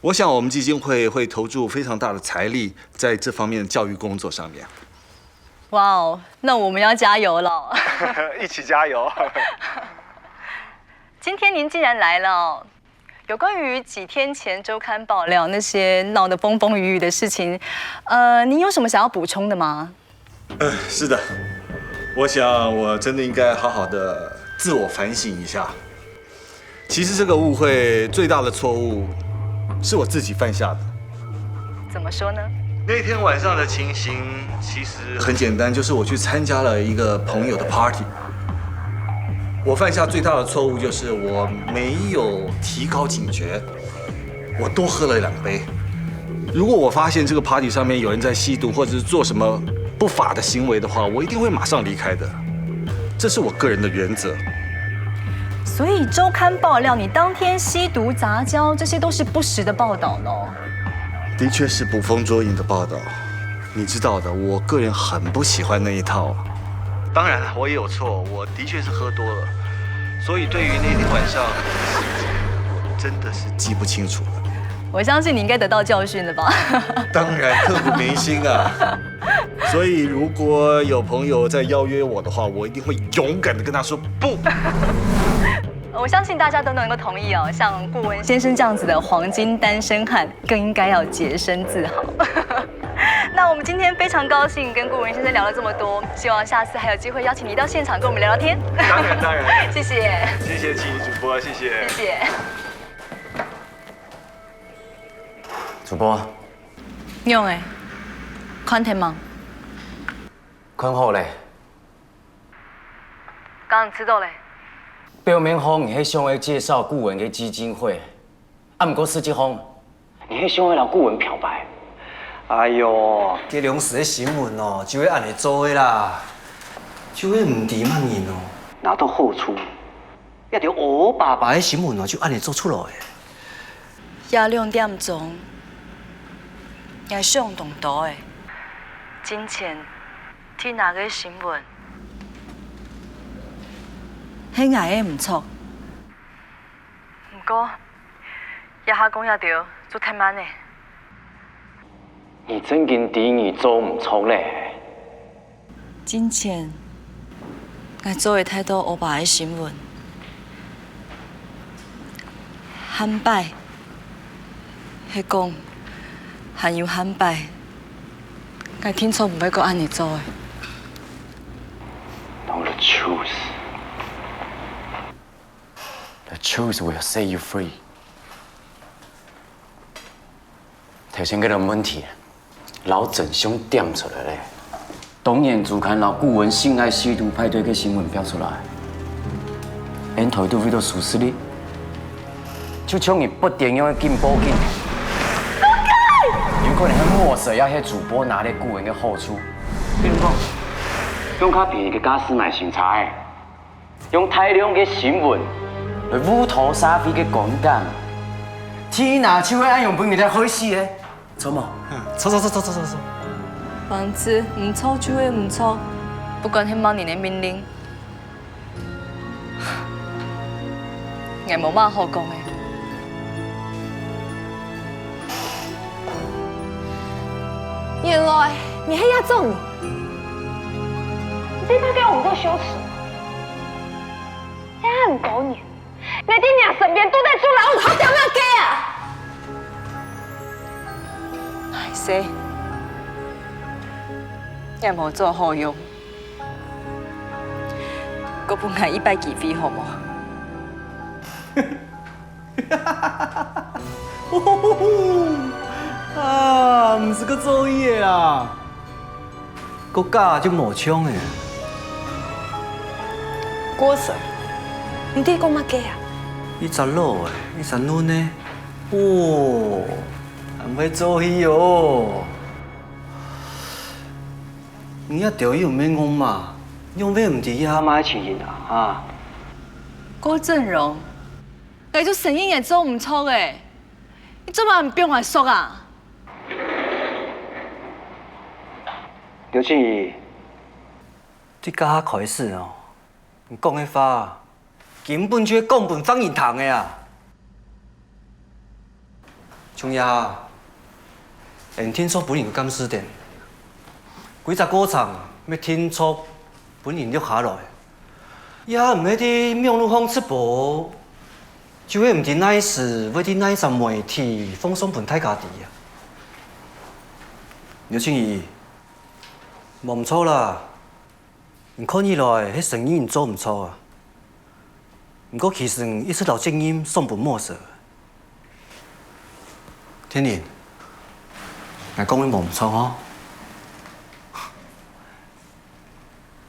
我想，我们基金会会投注非常大的财力在这方面的教育工作上面。哇哦，那我们要加油了！一起加油！今天您既然来了，有关于几天前周刊爆料那些闹得风风雨雨的事情，您有什么想要补充的吗？是的，我想我真的应该好好的自我反省一下。其实这个误会最大的错误。 是我自己犯下的。怎么说呢？那天晚上的情形其实很简单，就是我去参加了一个朋友的 party。我犯下最大的错误就是我没有提高警觉，我多喝了2杯。如果我发现这个 party 上面有人在吸毒或者是做什么不法的行为的话，我一定会马上离开的。这是我个人的原则。 所以周刊爆料你当天吸毒杂交，这些都是不实的报道咯。的确是捕风捉影的报道，你知道的，我个人很不喜欢那一套。当然了，我也有错，我的确是喝多了，所以对于那天晚上，我真的是记不清楚了。我相信你应该得到教训了吧？当然，刻骨铭心啊。所以如果有朋友再邀约我的话，我一定会勇敢的跟他说不。 我相信大家都能够同意哦，像顾文先生这样子的黄金单身汉，更应该要洁身自好。那我们今天非常高兴跟顾文先生聊了这么多，希望下次还有机会邀请你到现场跟我们聊聊天。当然，当然，谢谢，谢谢青怡主播，谢谢，谢谢。主播，用诶，款题吗？款好嘞。刚知道嘞。 表面方你迄想要介绍顾文嘅基金会，不过实际方你迄想要让顾文漂白。哎呦，这临时的新闻哦，就会按你做的啦，就会唔掂乜嘢哦。拿到好处，一条我爸爸的新闻哦，就按你做出来的。夜2点钟，也上动刀的，金钱，天哪个新闻，迄爱的唔错。不过，一下讲也对，做太慢呢。你真经第二做唔错咧。之前，我做的太多黑白的新闻，喊摆，迄讲，还有喊摆，我听错唔要搁安尼做的。No, the truth. The truth will set you free. 头先嗰个问题，老郑想点出来咧。东眼主刊老顾问性爱吸毒派对嘅新闻标出来，因态度为到属实哩，就像你不点样去进报警。有可能喺抹杀一些主播拿咧顾问嘅好处，比如讲，用较便宜嘅假丝买新菜，用大量嘅新闻来乌头沙飞嘅观感，天哪，就会按用本面来开始咧，错冇？错。房子唔错就会唔错，不管迄某年的命令，我无乜好讲的。原来你还要做你，你这他给我们做羞耻。现在很狗你，你爹娘身边都在做老五，好屌咩嘅啊！唉死！也无做好用，我本来100几飞好无？啊，唔是个作业啊，国家就无枪诶。郭 Sir， 你爹讲乜嘅啊？你十路诶，你十路呢？哦，很会做戏哦。你一条又唔免讲嘛，用咩唔知阿妈情形啊？啊！郭振荣，你做生意也做唔错诶，你做乜唔变我熟啊？刘庆怡，你家下开始哦，你讲的话根本就是讲本放言堂的啊！仲有，连听说本人监视店，几只歌场要听说本人录下来，也唔喺啲庙路方直播，就会唔知哪时要啲哪阵媒体放松本太家己啊！刘庆怡。冇唔错啦，唔看起来，迄生意唔做唔错啊。不过其实一出头正音送本墨色。天年，我讲你冇唔错吼。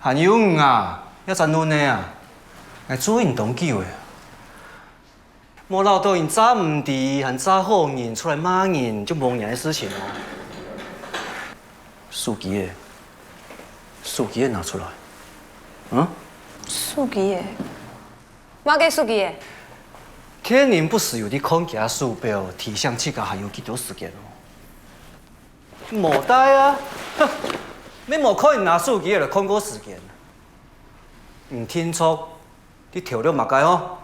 还有啊，一阵乱呢啊，我做运动机会。冇闹到人早唔ดี，还早好人出来骂人，就冇人嘅事情哦。书记嘅。数据拿出来，数据的，我给数据的。天然不是有啲空夹数表提向这个还有几多时间哦？冇带啊，你冇可能拿数据来看过时间。唔听错，你跳了嘛该哦？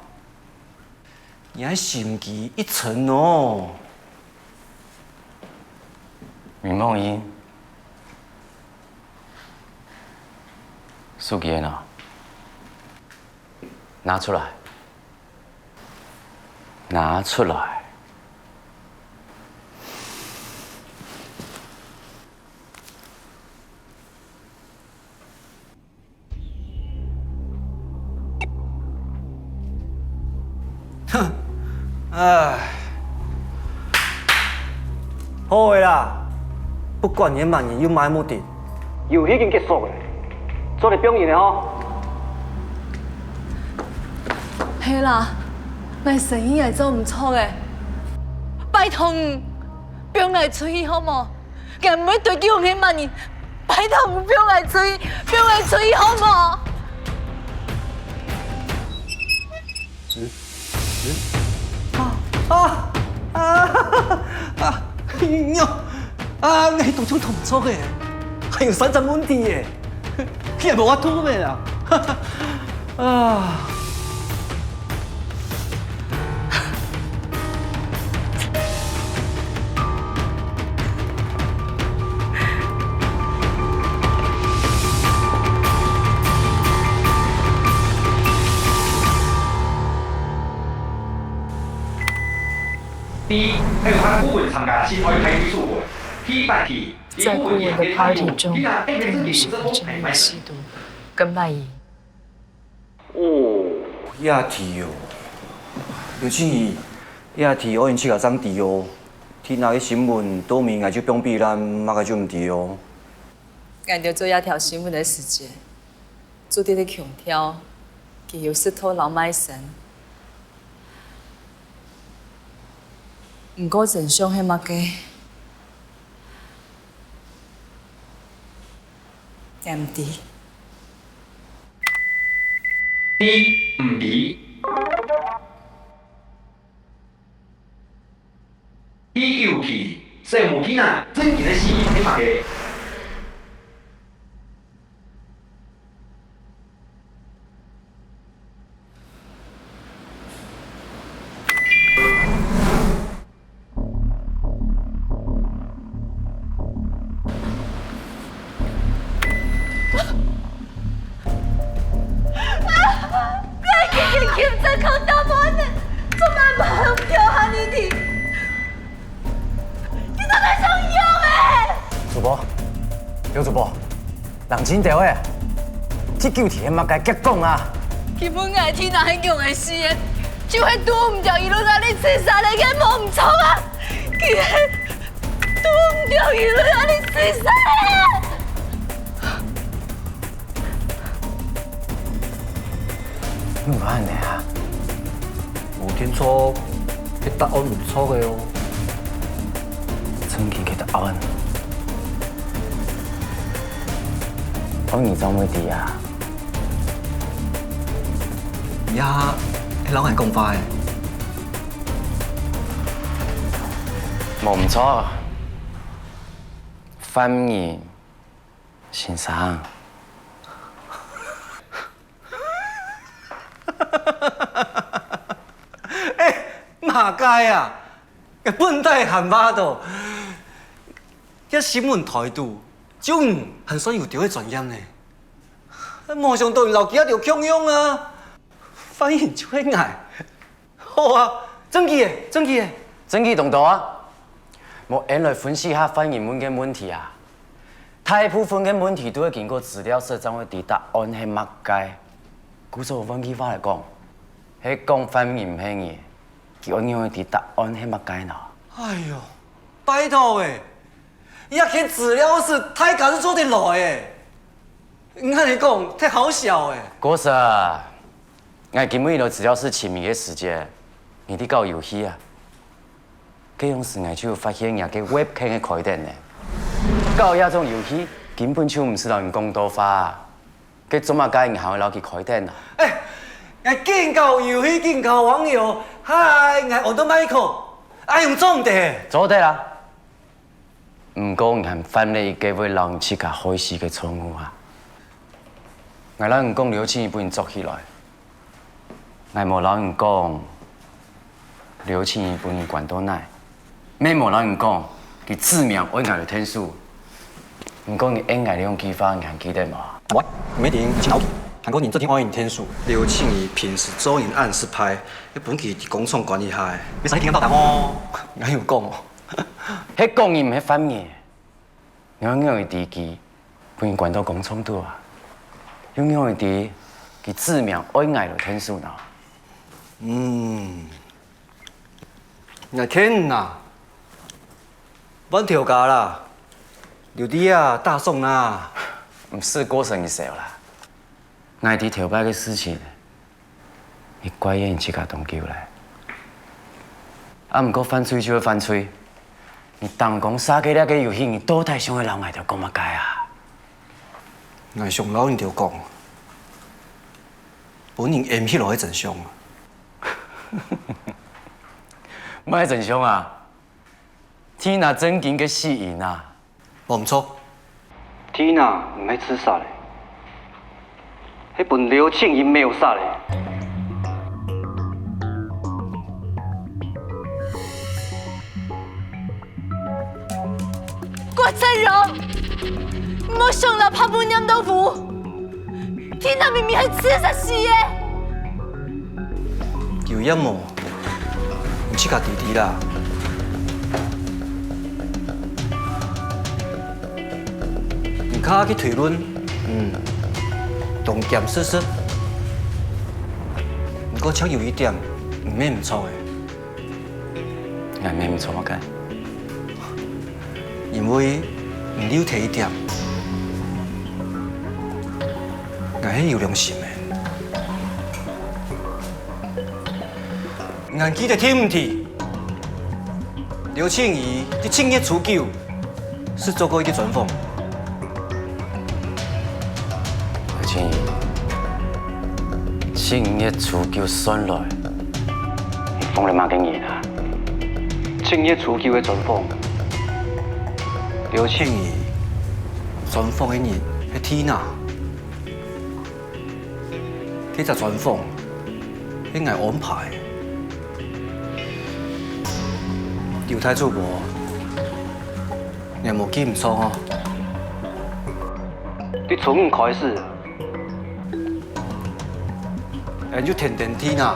你还心机一层哦。明梦英。数据呢？拿出来，拿出来。哼，哎，好个啦，不管你万年有买目的，游戏已经结束了。做你表演的吼。系啦，我生意也做唔错嘅，拜托不要我出去好冇？我唔会对叫你万年，拜托不要我出去，不要我出去好冇？你动作唔错嘅，还有3阵问题嘅。你也无法吐咩啊！啊，还有他的顾问参加新开开数会，批判体。在顾问的 party 中，更有十分沉迷吸毒跟卖淫。哦，亚体哦，尤其亚体我因7个张地哦，听那个新闻，都明爱就封闭咱，马个就唔地哦。按照做亚条新闻的时间，做啲啲强调，佢有石头老卖神。唔过真相系乜嘅？唔知。知唔知？伊有去，细母囡仔真件嘅事係乜嘅？刘主播，人真调诶，这9天嘛该结讲啊！基本爱天哪很强的事的，就系拄唔着伊路甲你刺杀你嘅梦冲啊！佢拄唔着伊路甲你刺杀啊！你安尼啊？吴天初，佢答案唔錯嘅哦。曾經嘅答案。我你怎會知啊？而家你老係咁快，冇唔錯，翻譯先生。馬街啊！日本都係行巴度，一新聞台度。種很需要調嘅專業呢，網上都留幾一條強用啊，反而就會捱。好啊，真嘅，真嘅，真嘅同道啊！我先來分析下翻譯文嘅問題啊。大部分嘅問題都會經過資料社長會啲答案係乜嘅。故所換句話嚟講，係講翻譯唔係嘢，叫我哋啲答案係乜嘅呢？哎呦，拜託誒！一篇資料是太假是做得來誒，你看你講太好笑誒。嗰時，我根本就資料是前面嘅時間，你啲搞遊戲啊，這樣時我就發現人嘅 webcam 嘅開燈呢，搞一種遊戲根本就唔是人工多化，佢做乜解銀行攞佢開燈啊？誒，我見搞遊戲見搞網友，嗨，我都買個，用做唔得？做得啦。唔過我犯了一個會讓人自家開始嘅錯誤啊！我讓人講劉青怡本做起來，我冇讓人講劉青怡本關到奶，咩冇讓人講佢致命愛愛的天數。唔過你愛愛的用技法，你還記得嗎？喂，沒點請老韓國人這天愛影天數，劉慶怡平時周影暗示派，一本佢工廠管理下，你使聽得到哦？我有講哦。迄講伊唔係反嘅，我嘅地基本關到工廠度啊，用嘅地佢致命愛愛的天數呢？我天哪！阮條價啦，留啲啊大宋啦，唔是過剩一少啦，我啲條擺嘅事情，你怪人自家動機咧，啊唔過犯罪就係犯罪。你當講殺幾粒嘅遊戲，你到底想去留外頭講乜解啊？我上老人條講，本人掩起落去真相啊！唔係真相啊！天娜真經嘅死因啊！冇唔錯，天娜唔係自殺咧，係本劉慶怡沒有殺咧。郭振榮，我上樓拍半飲豆腐，天娜明明係自殺死嘅。有陰謀，唔似家弟弟啦，卡去推论，重点实施。不过csak有一点，唔免唔错嘅。係咩唔錯嘅？因為唔了提一點，我係有良心嘅。我記得聽唔提，劉慶儀喺正月初9是做過一個專訪。劉慶儀正月初9上來，你瘋了嗎？竟然啊！正月初9嘅專訪。劉慶儀專訪嘅人係Tina，佢就專訪係我安排。劉太主播，你有冇記唔錯啊？你從唔開始，就天天Tina，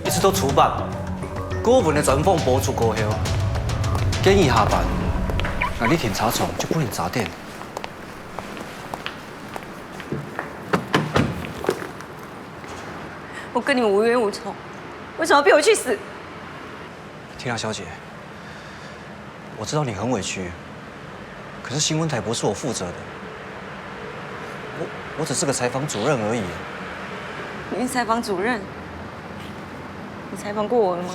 一直到出版，嗰本嘅專訪播出過後。建議下班，那你填查床就不能砸店。我跟你们无冤无仇，为什么要逼我去死？缇娜小姐，我知道你很委屈，可是新闻台不是我负责的，我只是个采访主任而已。你是采访主任？你采访过我了吗？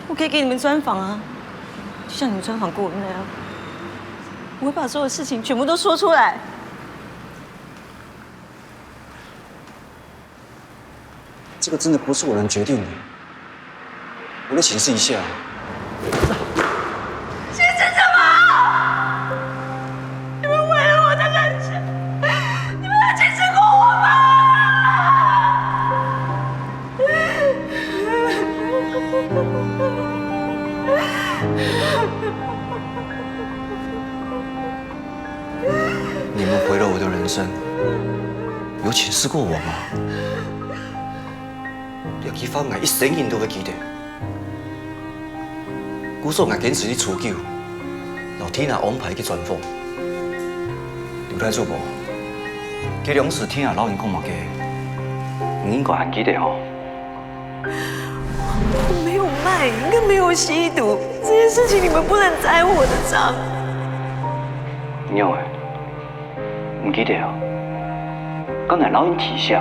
我可以给你们专访啊，就像你们专访过我那样，我会把所有事情全部都说出来。这个真的不是我能决定的，我得请示一下。先生什么？你们为了我的人生，你们要坚持过我吗？你们毁了我的人生，有请示过我吗？廖启芳，我一生人都會記得。古數我堅持啲初9，老天啊安排去專訪。劉太主播，這兩事天啊老人講嘛嘅，你應該還記得哦。我没有卖，更没有吸毒，这件事情你们不能栽我的账。因為唔記得哦，剛才老人提醒。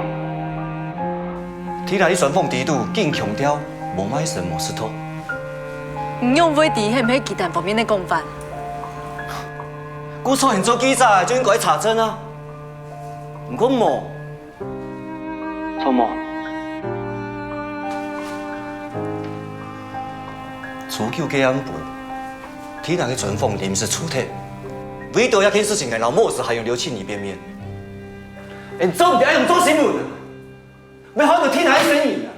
天啊！你專訪制度竟強調無賣身無石頭。唔用飛地係唔係其他方面的講法？古錯人做記者就應該查證啊！唔過冇。錯冇？初9嘅安部，天啊嘅專訪臨時出題，唯獨一件事情係老莫子還有劉慶儀變面。你做唔掂用做新聞啊！要好就天下一生人啊！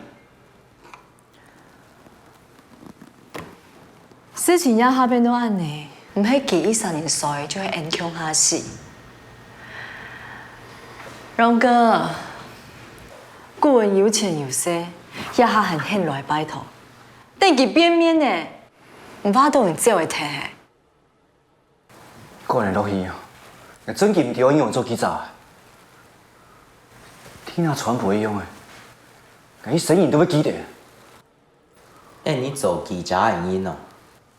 事情一下變到安尼，唔係記13年衰就會影響下事。榮哥，顧問有錢有勢，一下很肯來拜託，但佢變面呢，唔怕到人只會聽。個人落去啊！你真記唔掉應用做記者啊？天下傳播一樣嘅。你生人都會記得。你做記者嘅人哦，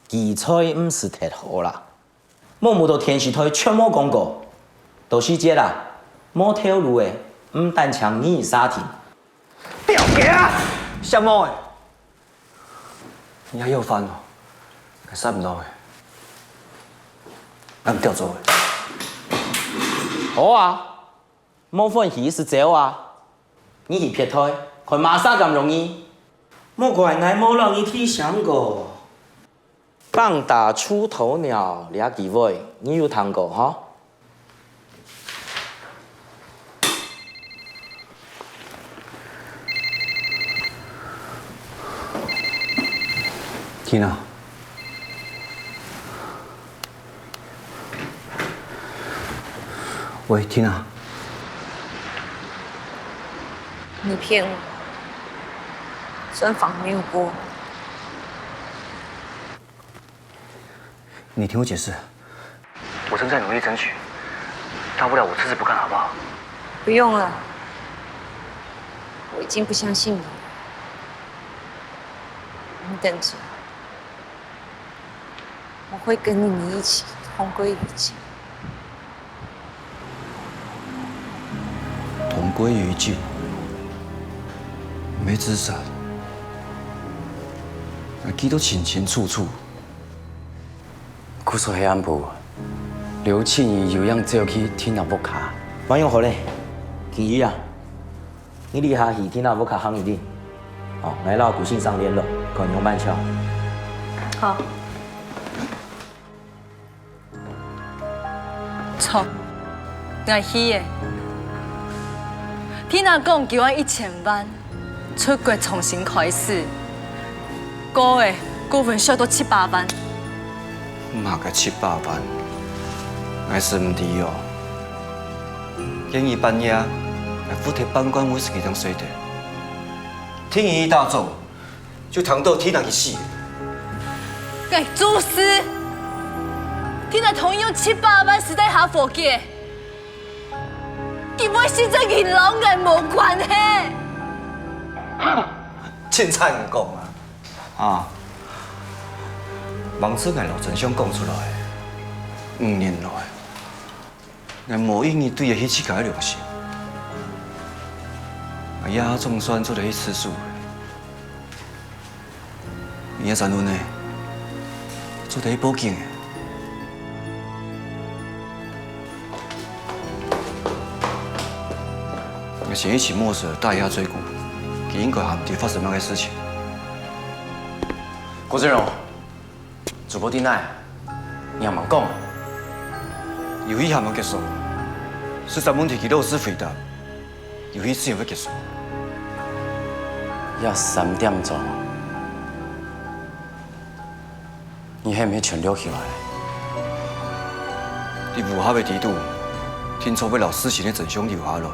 記載唔是特好啦，冇到電視台全冇廣告，都是這啦，冇透露嘅，唔單搶你沙田。不要給啊！什麼誒？你還要翻哦？係殺唔到嘅，我唔掉咗嘅。好啊，冇份氣是走啊，你去撇台。佢馬上咁容易，莫怪我冇讓你提醒過。棒打出頭鳥，倆機會，你有聽過哈？Tina，喂，Tina，你骗我，專訪沒有播。你听我解释。我正在努力争取，大不了我吃吃不干，好不好？不用了，我已经不相信你了。你等着，我会跟你一起同归于尽。同归于尽，要自杀，要记得清清楚楚。古说黑暗部，刘庆怡又让走去天南木卡。万用好嘞，金鱼啊，你厉害去天南木卡行一定。哦，来到股信上联络，搞牛板桥。好。错，我虚的。天阿讲叫我1000万出国重新开始，个月股份少到700万。嘛个700万，我是唔知哦。建议半夜来扶贴办公室给当水的，天一大早就躺到天南去死。哎，主司，天阿同意用700万时代下伙计，根本是这跟老眼无关系。凊彩唔讲啊！啊，王子眼老真相讲出来，5年来，我无因伊对个迄次个良心，我亚总算做了迄次数。伊阿三轮呢，做得去报警的。我是一起墨水大压追捕，给应该还没发生那个事情。郭振荣，主播丁奈，你还蛮讲。游戏还没结束，13问题给老师回答，游戏自然会结束。要3点钟，你还没全留起来？你无下的程度，听说要留事情的真相留下来。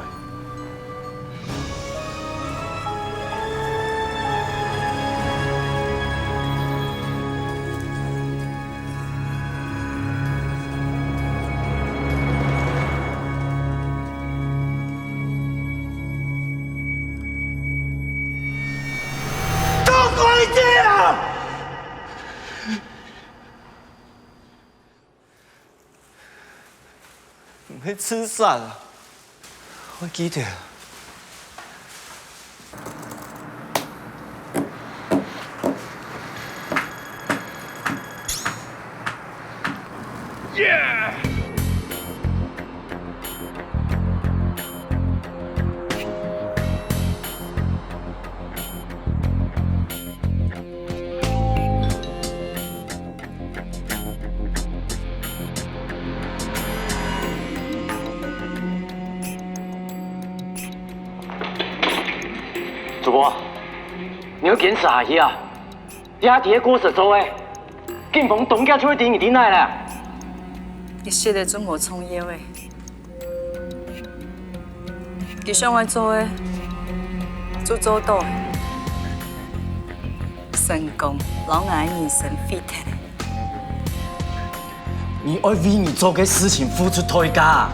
你吃啥了？我记得。主播，你要坚持下去啊！压伫个歌手做诶，警方当家就会盯你顶来啦。你写的准我创业的，你想我做的，做到的，成功老爱人生费铁的。你要为你做嘅事情付出代价。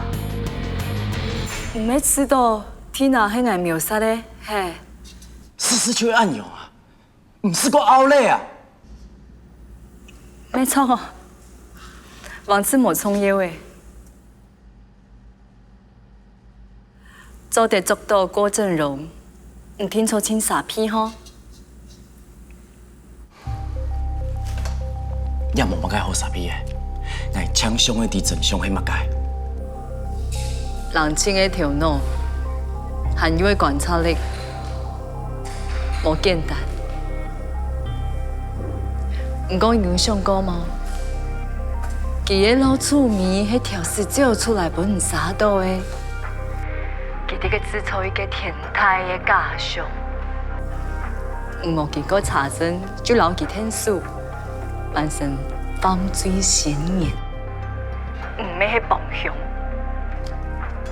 唔要知道天哪迄个秒杀的，嘿。事实却暗涌啊，唔是个凹类啊。没错，王子冇创业的，做得捉到郭振荣，唔听说清傻批吼。也无乜解好傻逼嘅，我系枪伤的，伫真相迄乜解。人精的头脑，含有的观察力。无简单，唔讲影响过吗？伊个老厝面迄条是照出来本唔啥到的，佢哋个制造一个天台的假象，唔冇经过查证就留佢天数，完成犯罪嫌疑，唔咩去帮凶。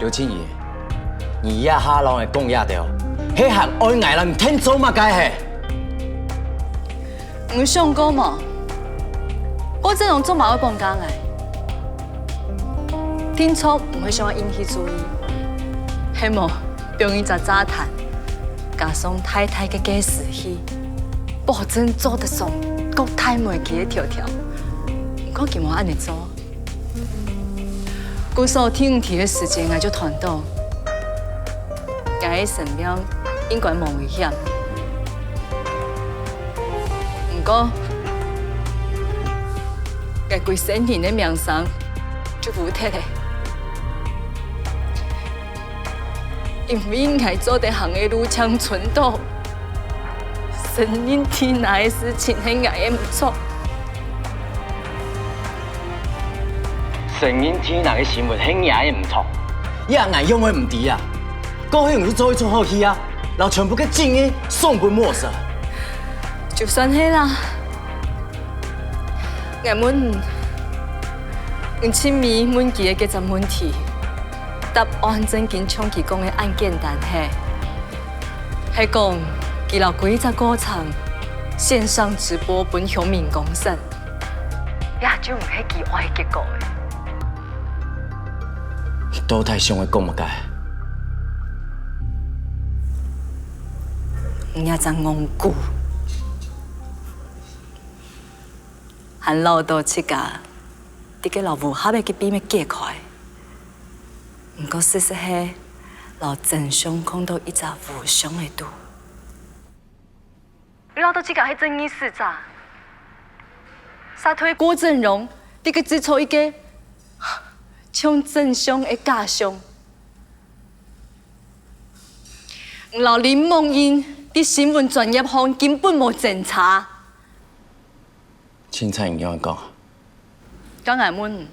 刘青怡，你呀哈人会讲呀掉。迄项爱爱人天做嘛该嘿？唔想讲嘛，郭振荣做马会讲讲哎，听错唔会想引起注意，希望表演在杂谈，加上太太嘅假事戏，保证做得上国太袂记嘅条条。唔过今晚安尼做，故所天体嘅时间我就团到，我喺身边应该冇危险。唔过，我规身体嘅名声就唔贴咧。 因为应该做得行的路强存到，承认天哪的事情係我嘅唔錯。承认天哪嘅新闻係嘢唔錯，也係用嘅唔對啊！過去唔做一出好戲啊，然後全部嘅精英送本沒收。就算係啦，我們前面問佢嘅幾個問題。 答案真見像佢講嘅咁簡單係講佢留幾隻歌場線上直播本鄉民公審，也就唔係佢愛嘅結果嘅。都太想嘅講乜解？唔也真戇居，還留到這個啲嘅老母下邊嘅秘密解開。 唔過事實係，老真相看到一隻無相嘅度。你老到這個係正義使者，殺退郭振榮，你個只錯一個像真相嘅假相。老林夢英啲新聞專業項根本冇偵查。凊彩唔樣講。講眼門。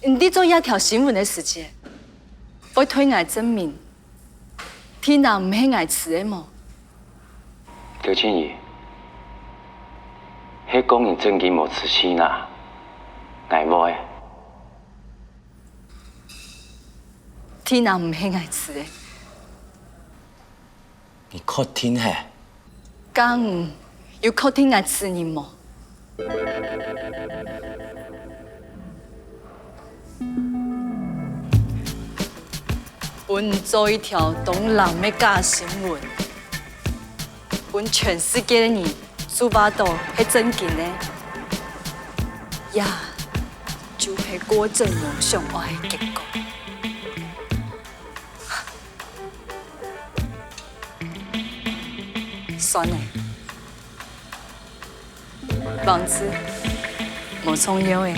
你做一條新聞嘅事情，我推我證明，天哪唔係我詞嘅麼？劉千怡，迄講人真經無刺青啦，捱無誒。天哪唔係我詞嘅，你確定係？講要確定我詞你麼？ 本做一條東南嘅假新聞，本全世界嘅人做巴到係真緊嘅，呀，就係郭振榮想愛嘅結果。算了，王子冇重要嘅。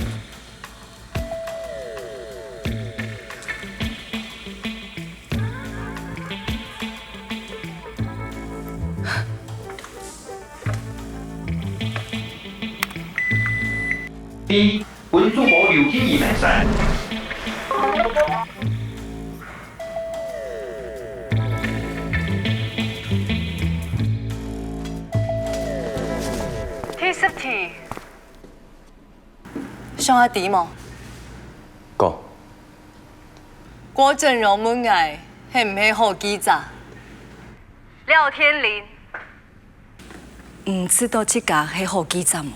第本主播劉天怡名聲。第10題，上下題麼？講。郭振榮問我係唔係好記者？廖天林，唔知道這個係好記者麼？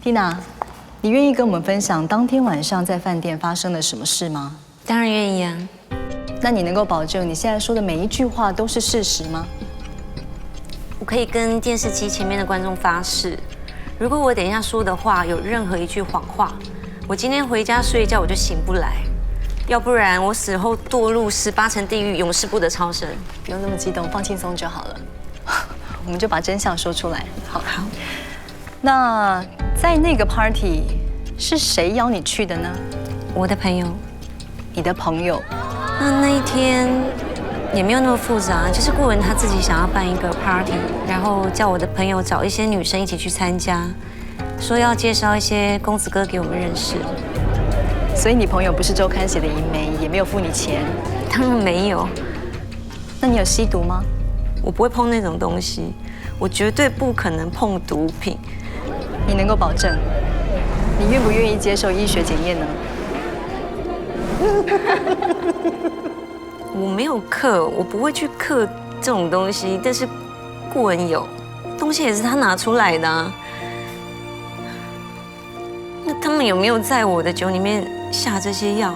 Tina，你愿意跟我们分享当天晚上在饭店发生了什么事吗？当然愿意啊。那你能够保证你现在说的每一句话都是事实吗？可以跟电视机前面的观众发誓，如果我等一下说的话有任何一句谎话，我今天回家睡觉我就醒不来，要不然我死后堕入18层地狱，永世不得超生。不用那么激动，放轻松就好了。我们就把真相说出来。好。那在那个 party 是谁邀你去的呢？我的朋友。你的朋友？那一天也没有那么复杂，就是顾文他自己想要办一个 party， 然后叫我的朋友找一些女生一起去参加，说要介绍一些公子哥给我们认识。所以你朋友不是周刊写的淫媒，也没有付你钱？当然没有。那你有吸毒吗？我不会碰那种东西，我绝对不可能碰毒品。你能够保证？你愿不愿意接受医学检验呢？我没有克，我不会去克这种东西，但是顾文有，东西也是他拿出来的啊。那他们有没有在我的酒里面下这些药？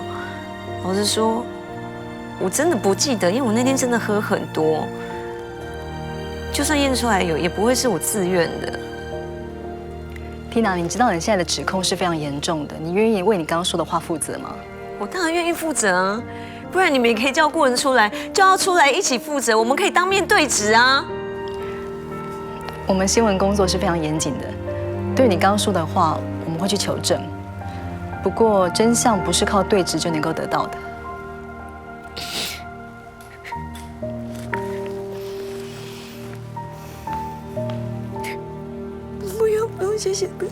老实说，我真的不记得，因为我那天真的喝很多。就算验出来有，也不会是我自愿的。Tina， 你知道你现在的指控是非常严重的，你愿意为你刚刚说的话负责吗？我当然愿意负责啊，不然你们也可以叫顾文出来，就要出来一起负责，我们可以当面对质啊。我们新闻工作是非常严谨的，对你刚刚说的话，我们会去求证。不过真相不是靠对质就能够得到的。不用，谢谢的。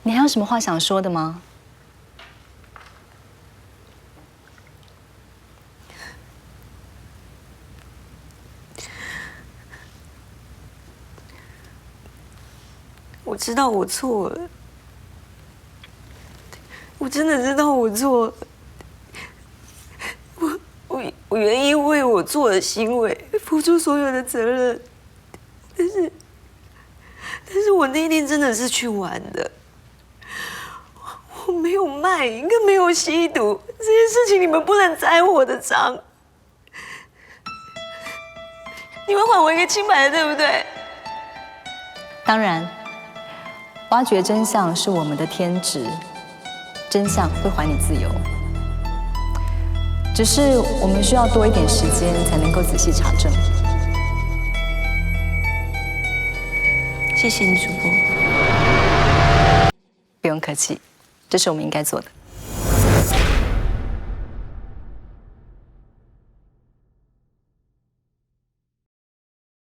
你还有什么话想说的吗？我知道我错了，我真的知道我错了。我愿意为我做的行为付出所有的责任，但是我那天真的是去玩的，我没有卖淫，更没有吸毒，这些事情你们不能栽我的账。你们还我一个清白的，对不对？当然，挖掘真相是我们的天职，真相会还你自由。只是我们需要多一点时间才能够仔细查证。谢谢你，主播。不用客气，这是我们应该做的。